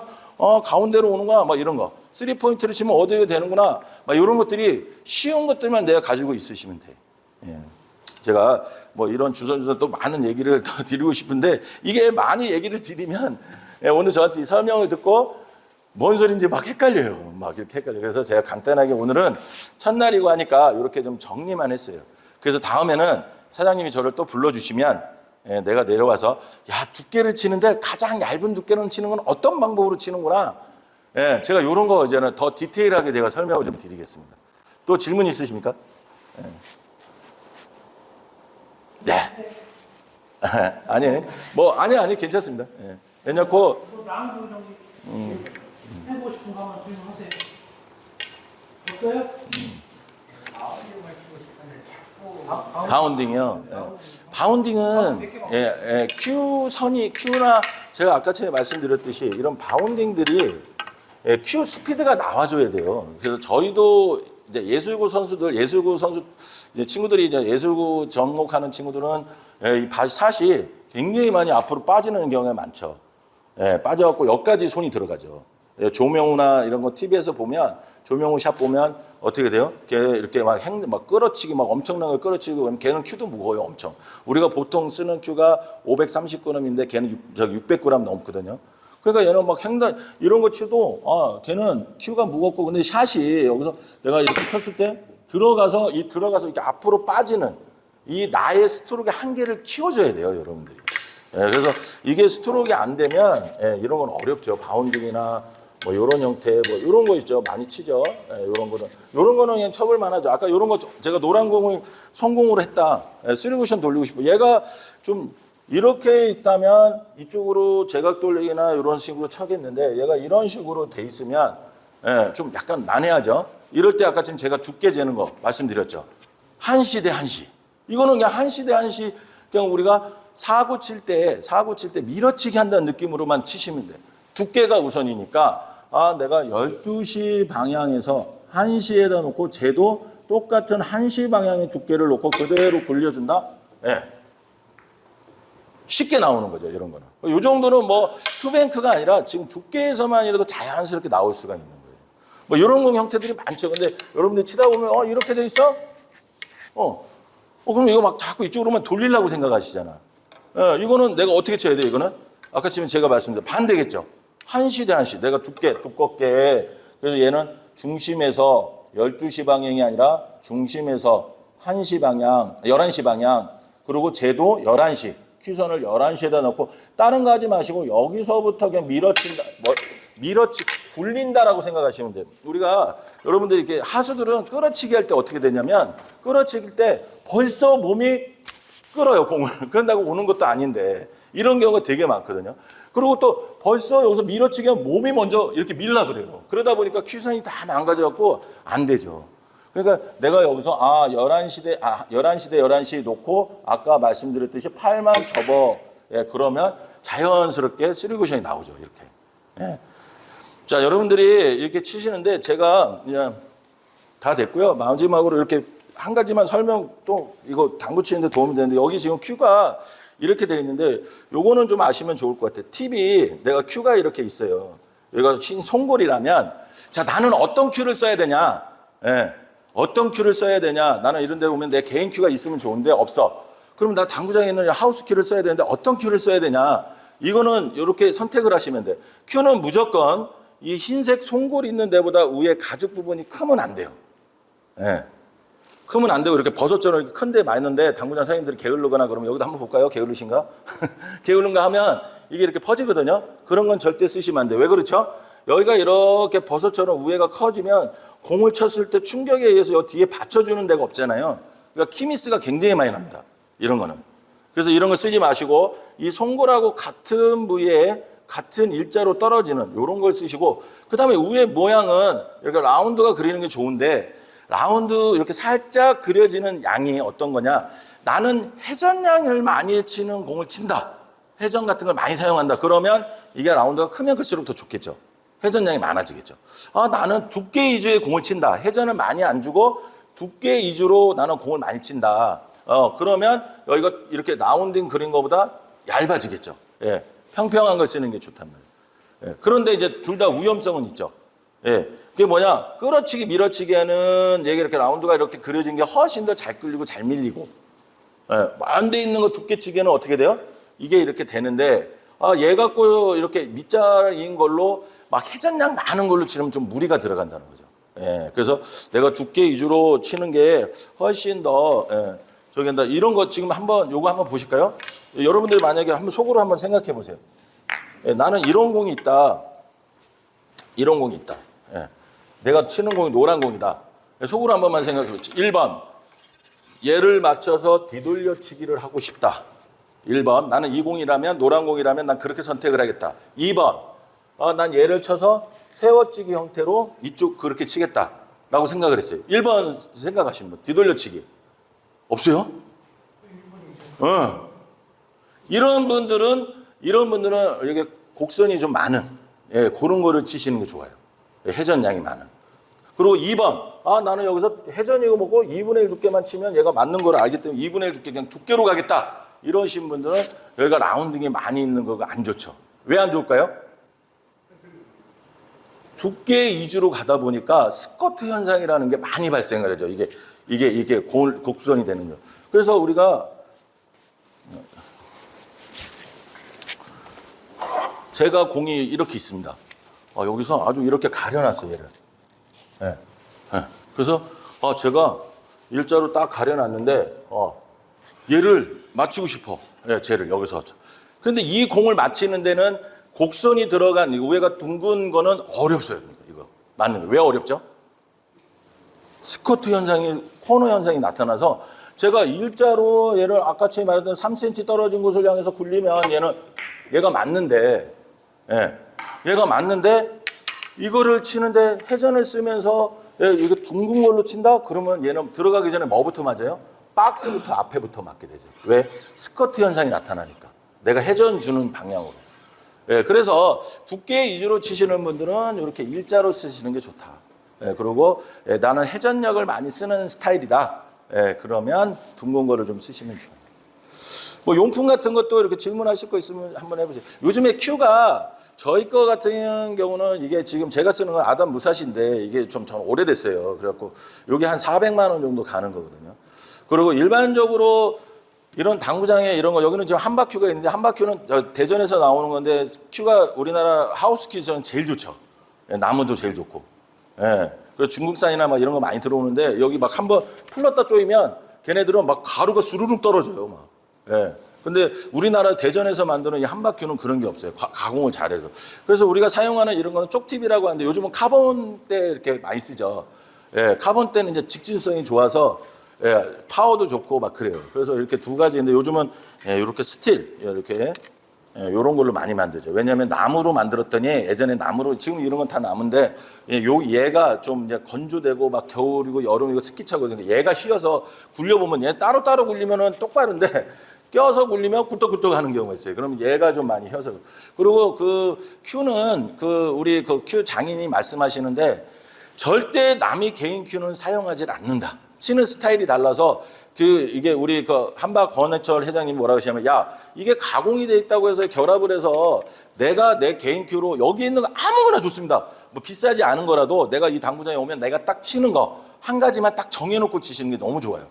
[SPEAKER 1] 가운데로 오는구나 막 이런 거. 3포인트를 치면 어디에 되는구나 막 이런 것들이 쉬운 것들만 내가 가지고 있으시면 돼요. 제가 뭐 이런 주선주선 또 많은 얘기를 더 드리고 싶은데 이게 많이 얘기를 드리면 오늘 저한테 설명을 듣고 뭔 소리인지 막 헷갈려요. 막 이렇게 헷갈려요. 그래서 제가 간단하게 오늘은 첫날이고 하니까 이렇게 좀 정리만 했어요. 그래서 다음에는 사장님이 저를 또 불러주시면 내가 내려와서 두께를 치는데 가장 얇은 두께는 치는 건 어떤 방법으로 치는구나. 제가 이런 거 이제는 더 디테일하게 제가 설명을 좀 드리겠습니다. 또 질문 있으십니까? 네. 아니 괜찮습니다. 왜냐고
[SPEAKER 2] 해보고 싶은 거 한번 질문하세요. 없어요?
[SPEAKER 1] 바운딩이요. 바운딩은 Q나 제가 아까 전에 말씀드렸듯이 이런 바운딩들이 Q 스피드가 나와줘야 돼요. 그래서 저희도 이제 예술구 선수 이제 친구들이 이제 예술구 접목하는 친구들은 이 샷이 굉장히 많이 앞으로 빠지는 경우가 많죠. 빠져갖고 여기까지 손이 들어가죠. 조명우나 이런 거 TV에서 보면 조명우 샷 보면 어떻게 돼요? 걔 이렇게 막 끌어치기 막 엄청난 걸 끌어치고 걔는 큐도 무거워요, 엄청. 우리가 보통 쓰는 큐가 530g인데 걔는 600g 넘거든요. 그러니까 얘는 막 이런 거 치도 걔는 큐가 무겁고 근데 샷이 여기서 내가 이렇게 쳤을 때 들어가서 이렇게 앞으로 빠지는 이 나의 스트로크의 한계를 키워줘야 돼요, 여러분들이. 그래서 이게 스트로크가 안 되면 이런 건 어렵죠. 바운딩이나 뭐 이런 형태 뭐 이런 거 있죠. 많이 치죠. 이런 거는 그냥 쳐볼 만하죠. 아까 이런 거 제가 노란 공을 성공으로 했다. 쓰리 쿠션 돌리고 싶어. 얘가 좀 이렇게 있다면 이쪽으로 제각 돌리기나 이런 식으로 쳐겠는데 얘가 이런 식으로 돼 있으면 좀 약간 난해하죠. 이럴 때 아까 지금 제가 두께 재는 거 말씀드렸죠. 한시 대 한시. 이거는 그냥 한시 대 한시 그냥 우리가 사구 칠 때 밀어치기 한다는 느낌으로만 치시면 돼요. 두께가 우선이니까 내가 12시 방향에서 1시에다 놓고 쟤도 똑같은 1시 방향의 두께를 놓고 그대로 굴려준다? 쉽게 나오는 거죠, 이런 거는. 이 정도는 뭐 투뱅크가 아니라 지금 두께에서만이라도 자연스럽게 나올 수가 있는 거예요. 뭐 이런 공 형태들이 많죠. 근데 여러분들 치다 보면 이렇게 돼 있어? 그럼 이거 막 자꾸 이쪽으로만 돌리려고 생각하시잖아. 이거는 내가 어떻게 쳐야 돼? 이거는 아까 치면 제가 말씀드린 반대겠죠. 한시 대 한시. 내가 두껍게. 그래서 얘는 중심에서 12시 방향이 아니라 중심에서 1시 방향, 11시 방향. 그리고 쟤도 11시. 큐선을 11시에다 넣고 다른 거 하지 마시고 여기서부터 그냥 굴린다라고 생각하시면 돼요. 우리가 여러분들이 이렇게 하수들은 끌어치기 할 때 어떻게 되냐면 끌어치길 때 벌써 몸이 끌어요, 공을. 그런다고 오는 것도 아닌데 이런 경우가 되게 많거든요. 그리고 또 벌써 여기서 밀어치기 하면 몸이 먼저 이렇게 밀라 그래요. 그러다 보니까 큐선이 다 망가져갖고 안 되죠. 그러니까 내가 여기서 11시 대 11시 놓고 아까 말씀드렸듯이 팔만 접어. 그러면 자연스럽게 3쿠션이 나오죠. 이렇게. 자, 여러분들이 이렇게 치시는데 제가 그냥 다 됐고요. 마지막으로 이렇게 한 가지만 설명 또 이거 당구 치는데 도움이 되는데 여기 지금 큐가 이렇게 되어 있는데 요거는 좀 아시면 좋을 것 같아요. 팁이 내가 큐가 이렇게 있어요. 여기가 송골이라면 자, 나는 어떤 큐를 써야 되냐? 어떤 큐를 써야 되냐? 나는 이런 데 보면 내 개인 큐가 있으면 좋은데 없어. 그럼 나 당구장에 있는 하우스 큐를 써야 되는데 어떤 큐를 써야 되냐? 이거는 이렇게 선택을 하시면 돼. 큐는 무조건 이 흰색 송골 있는 데보다 위에 가죽 부분이 크면 안 돼요. 크면 안 되고 이렇게 버섯처럼 이렇게 큰데 많은데 당구장 사장님들이 게을르거나 그러면 여기도 한번 볼까요? 게을르신가? 게을른가 하면 이게 이렇게 퍼지거든요. 그런 건 절대 쓰시면 안 돼요. 왜 그렇죠? 여기가 이렇게 버섯처럼 위에가 커지면 공을 쳤을 때 충격에 의해서 여 뒤에 받쳐주는 데가 없잖아요. 그러니까 키미스가 굉장히 많이 납니다. 이런 거는. 그래서 이런 거 쓰지 마시고 이 송골하고 같은 부위에 같은 일자로 떨어지는 이런 걸 쓰시고 그 다음에 위에 모양은 이렇게 라운드가 그리는 게 좋은데 라운드 이렇게 살짝 그려지는 양이 어떤 거냐. 나는 회전량을 많이 치는 공을 친다. 회전 같은 걸 많이 사용한다. 그러면 이게 라운드가 크면 클수록 더 좋겠죠. 회전량이 많아지겠죠. 나는 두께 위주의 공을 친다. 회전을 많이 안 주고 두께 위주로 나는 공을 많이 친다. 그러면 여기가 이렇게 라운딩 그린 것보다 얇아지겠죠. 평평한 걸 쓰는 게 좋단 말이에요. 그런데 이제 둘 다 위험성은 있죠. 그게 뭐냐? 끌어치기, 밀어치기 하는 얘기 이렇게 라운드가 이렇게 그려진 게 훨씬 더 잘 끌리고 잘 밀리고. 안돼 있는 거 두께치기는 어떻게 돼요? 이게 이렇게 되는데, 얘 갖고 이렇게 밑자인 걸로 막 회전량 많은 걸로 치면 좀 무리가 들어간다는 거죠. 그래서 내가 두께 위주로 치는 게 훨씬 더, 저기 한다. 이런 거 지금 요거 한번 보실까요? 여러분들이 만약에 한번 속으로 한번 생각해 보세요. 나는 이런 공이 있다. 이런 공이 있다. 내가 치는 공이 노란 공이다. 속으로 한 번만 생각해 보세요. 1번. 얘를 맞춰서 뒤돌려치기를 하고 싶다. 1번. 나는 이 공이라면 노란 공이라면 난 그렇게 선택을 하겠다. 2번. 난 얘를 쳐서 세워치기 형태로 이쪽 그렇게 치겠다. 라고 생각을 했어요. 1번 생각하시는 분. 뒤돌려치기. 없어요? 이런 분들은 이게 곡선이 좀 많은 그런 거를 치시는 게 좋아요. 회전량이 많은. 그리고 2번. 나는 여기서 회전이고 뭐고 2분의 1 두께만 치면 얘가 맞는 걸 알기 때문에 2분의 1 두께 그냥 두께로 가겠다. 이러신 분들은 여기가 라운딩이 많이 있는 거가 안 좋죠. 왜 안 좋을까요? 두께 위주로 가다 보니까 스커트 현상이라는 게 많이 발생을 하죠. 이게 곡선이 되는 거. 그래서 우리가 제가 공이 이렇게 있습니다. 여기서 아주 이렇게 가려놨어요, 얘를. 그래서 제가 일자로 딱 가려놨는데 얘를 맞추고 싶어. 쟤를 여기서. 그런데 이 공을 맞히는 데는 곡선이 들어간 위에가 둥근 거는 어렵어요. 이거 맞는 거. 왜 어렵죠? 스커트 현상이 코너 현상이 나타나서 제가 일자로 얘를 아까처럼 말했던 3cm 떨어진 곳을 향해서 굴리면 얘가 맞는데 얘가 맞는데 이거를 치는데 회전을 쓰면서 이거 둥근 걸로 친다? 그러면 얘는 들어가기 전에 뭐부터 맞아요? 박스부터 앞에부터 맞게 되죠. 왜? 스커트 현상이 나타나니까. 내가 회전 주는 방향으로. 그래서 두께 위주로 치시는 분들은 이렇게 일자로 쓰시는 게 좋다. 그리고 나는 회전력을 많이 쓰는 스타일이다. 그러면 둥근 거를 좀 쓰시면 좋아요. 뭐 용품 같은 것도 이렇게 질문하실 거 있으면 한번 해보세요. 요즘에 큐가 저희 거 같은 경우는 이게 지금 제가 쓰는 건 아담 무사시인데 이게 좀 전 오래됐어요. 그래갖고 이게 한 400만 원 정도 가는 거거든요. 그리고 일반적으로 이런 당구장에 이런 거 여기는 지금 한바큐가 있는데 한바큐는 대전에서 나오는 건데 큐가 우리나라 하우스 큐에서는 제일 좋죠. 예, 나무도 제일 좋고. 예. 그리고 중국산이나 막 이런 거 많이 들어오는데 여기 막 한번 풀렀다 쪼이면 걔네들은 막 가루가 수르륵 떨어져요. 막. 예. 근데 우리나라 대전에서 만드는 이 한바큐는 그런 게 없어요. 가공을 잘해서. 그래서 우리가 사용하는 이런 거는 쪽팁이라고 하는데 요즘은 카본대 이렇게 많이 쓰죠. 예. 카본대는 이제 직진성이 좋아서 예, 파워도 좋고 막 그래요. 그래서 이렇게 두 가지인데 요즘은 예, 이렇게 스틸 이렇게 예, 이런 걸로 많이 만들죠. 왜냐하면 나무로 만들었더니 예전에 나무로 지금 이런 건 다 나무인데 예, 얘가 좀 이제 건조되고 막 겨울이고 여름이고 스키차고 얘가 휘어서 굴려보면 얘 따로따로 굴리면은 똑바른데 껴서 굴리면 굴떡굴떡 하는 경우가 있어요. 그러면 얘가 좀 많이 휘어서 그리고 그 큐는 그 우리 그 큐 장인이 말씀하시는데 절대 남이 개인 큐는 사용하지 않는다. 치는 스타일이 달라서 이게 우리 그 한박 권해철 회장님이 뭐라고 하시냐면 야 이게 가공이 돼 있다고 해서 결합을 해서 내가 내 개인 큐로 여기 있는 거 아무거나 좋습니다. 뭐 비싸지 않은 거라도 내가 이 당구장에 오면 내가 딱 치는 거 한 가지만 딱 정해놓고 치시는 게 너무 좋아요.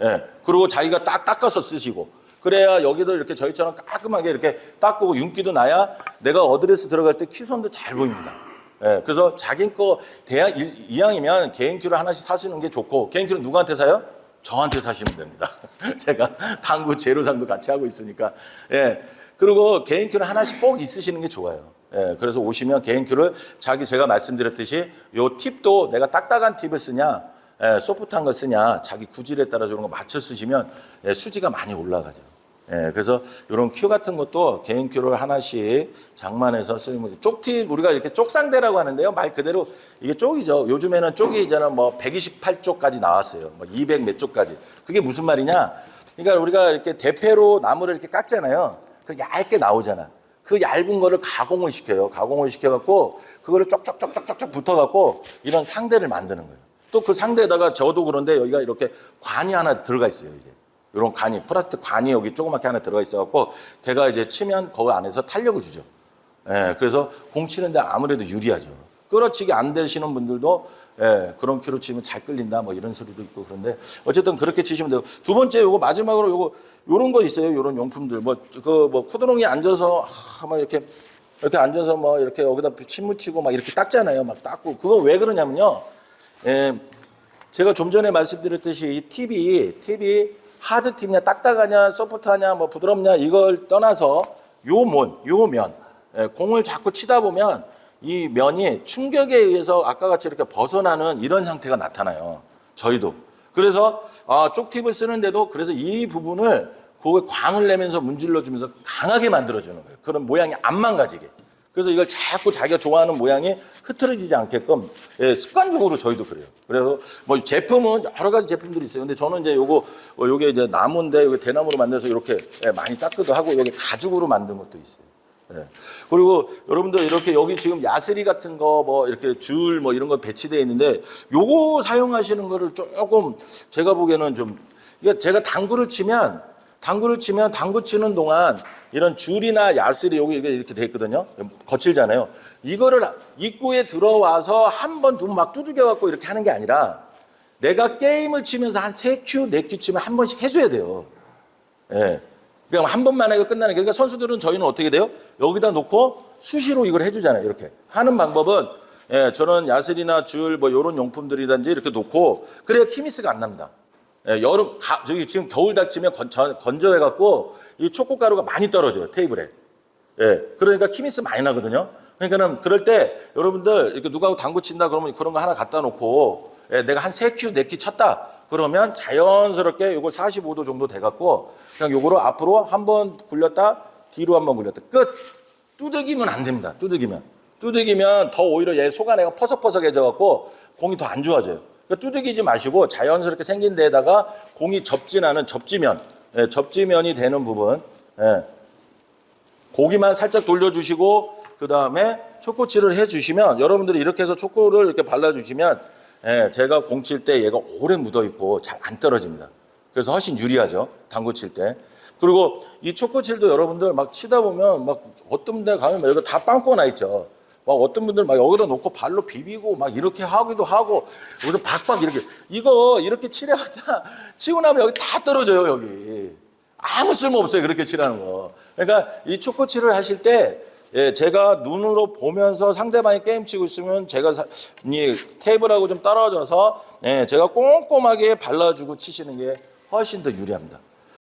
[SPEAKER 1] 예. 그리고 자기가 딱 닦아서 쓰시고 그래야 여기도 이렇게 저희처럼 깔끔하게 이렇게 닦고 윤기도 나야 내가 어드레스 들어갈 때 큐선도 잘 보입니다. 예, 그래서 자기 거 대학 이왕이면 개인 큐를 하나씩 사시는 게 좋고 개인 큐는 누구한테 사요? 저한테 사시면 됩니다. 제가 당구 재료상도 같이 하고 있으니까. 예, 그리고 개인 큐는 하나씩 꼭 있으시는 게 좋아요. 예, 그래서 오시면 개인 큐를 제가 말씀드렸듯이 요 팁도 내가 딱딱한 팁을 쓰냐, 예, 소프트한 걸 쓰냐, 자기 구질에 따라 이런 거 맞춰 쓰시면 예, 수지가 많이 올라가죠. 예, 그래서 이런 큐 같은 것도 개인 큐를 하나씩 장만해서 쓰면 쪽팁 우리가 이렇게 쪽상대라고 하는데요. 말 그대로 이게 쪽이죠. 요즘에는 쪽이 이제는 뭐 128쪽까지 나왔어요. 뭐 200 몇 쪽까지. 그게 무슨 말이냐? 그러니까 우리가 이렇게 대패로 나무를 이렇게 깎잖아요. 그 얇게 나오잖아. 그 얇은 거를 가공을 시켜요. 가공을 시켜갖고 그거를 쪽쪽쪽쪽쪽쪽 붙어갖고 이런 상대를 만드는 거예요. 또 그 상대에다가 저도 그런데 여기가 이렇게 관이 하나 들어가 있어요. 이제. 이런 관이 플라스틱 관이 여기 조그맣게 하나 들어가 있어갖고 걔가 이제 치면 거기 안에서 탄력을 주죠. 예, 그래서 공 치는데 아무래도 유리하죠. 끌어치기 안 되시는 분들도 예, 그런 큐로 치면 잘 끌린다 뭐 이런 소리도 있고 그런데 어쨌든 그렇게 치시면 되고 두 번째 요거 마지막으로 요거 요런 거 있어요. 요런 용품들 뭐 쿠드롱이 앉아서 막 이렇게 앉아서 뭐 이렇게 여기다 침 묻히고 막 이렇게 닦잖아요. 막 닦고 그거 왜 그러냐면요. 예, 제가 좀 전에 말씀드렸듯이 이 팁이 하드 팁이냐 딱딱하냐 소프트하냐 뭐 부드럽냐 이걸 떠나서 요 면 공을 자꾸 치다 보면 이 면이 충격에 의해서 아까 같이 이렇게 벗어나는 이런 형태가 나타나요. 저희도. 그래서 쪽팁을 쓰는데도 그래서 이 부분을 그거에 광을 내면서 문질러 주면서 강하게 만들어주는 거예요. 그런 모양이 안 망가지게. 그래서 이걸 자꾸 자기가 좋아하는 모양이 흐트러지지 않게끔 예, 습관적으로 저희도 그래요. 그래서 뭐 제품은 여러 가지 제품들이 있어요. 근데 저는 이제 요게 이제 나무인데 요게 대나무로 만들어서 이렇게 예, 많이 닦기도 하고 여기 가죽으로 만든 것도 있어요. 예. 그리고 여러분들 이렇게 여기 지금 야스리 같은 거 뭐 이렇게 줄 뭐 이런 거 배치되어 있는데 요거 사용하시는 거를 조금 제가 보기에는 좀 이게 제가 당구를 치면 당구 치는 동안 이런 줄이나 야스리 여기 이렇게 돼 있거든요. 거칠잖아요. 이거를 입구에 들어와서 한 번, 두 번 막 두들겨 갖고 이렇게 하는 게 아니라 내가 게임을 치면서 한 3큐, 4큐 치면 한 번씩 해줘야 돼요. 예. 그냥 한 번만 하고 끝나는 게. 그러니까 선수들은 저희는 어떻게 돼요? 여기다 놓고 수시로 이걸 해주잖아요. 이렇게 하는 방법은 예, 저는 야스리나 줄 뭐 이런 용품들이든지 이렇게 놓고 그래야 키미스가 안 납니다. 예, 저기 지금 겨울 닥치면 건조해갖고 이 초코가루가 많이 떨어져요, 테이블에. 예, 그러니까 키미스 많이 나거든요. 그러니까는 그럴 때 여러분들 이렇게 누가 당구 친다 그러면 그런 거 하나 갖다 놓고 예, 내가 한 3큐, 4큐 쳤다. 그러면 자연스럽게 요거 45도 정도 돼갖고 그냥 요거를 앞으로 한번 굴렸다, 뒤로 한번 굴렸다. 끝! 두들기면 안 됩니다, 두들기면 더 오히려 얘 속안에가 퍼석퍼석해져갖고 공이 더 안 좋아져요. 그러니까 두들기지 마시고 자연스럽게 생긴 데에다가 공이 접진하는 접지면, 예, 접지면이 되는 부분, 예, 고기만 살짝 돌려주시고 그 다음에 초코칠을 해주시면 여러분들이 이렇게 해서 초코를 이렇게 발라주시면 예, 제가 공 칠 때 얘가 오래 묻어있고 잘 안 떨어집니다. 그래서 훨씬 유리하죠. 당구 칠 때. 그리고 이 초코칠도 여러분들 막 치다 보면 막 어떤 데 가면 막 여기 다 빵꾸가 나 있죠. 막 어떤 분들 막 여기다 놓고 발로 비비고 막 이렇게 하기도 하고 여기서 박박 이렇게 이거 이렇게 치려하자 치고 나면 여기 다 떨어져요. 여기 아무 쓸모 없어요. 그렇게 치라는 거. 그러니까 이 초코칠을 하실 때 예, 제가 눈으로 보면서 상대방이 게임 치고 있으면 제가 이 테이블하고 좀 떨어져서 예, 제가 꼼꼼하게 발라주고 치시는 게 훨씬 더 유리합니다.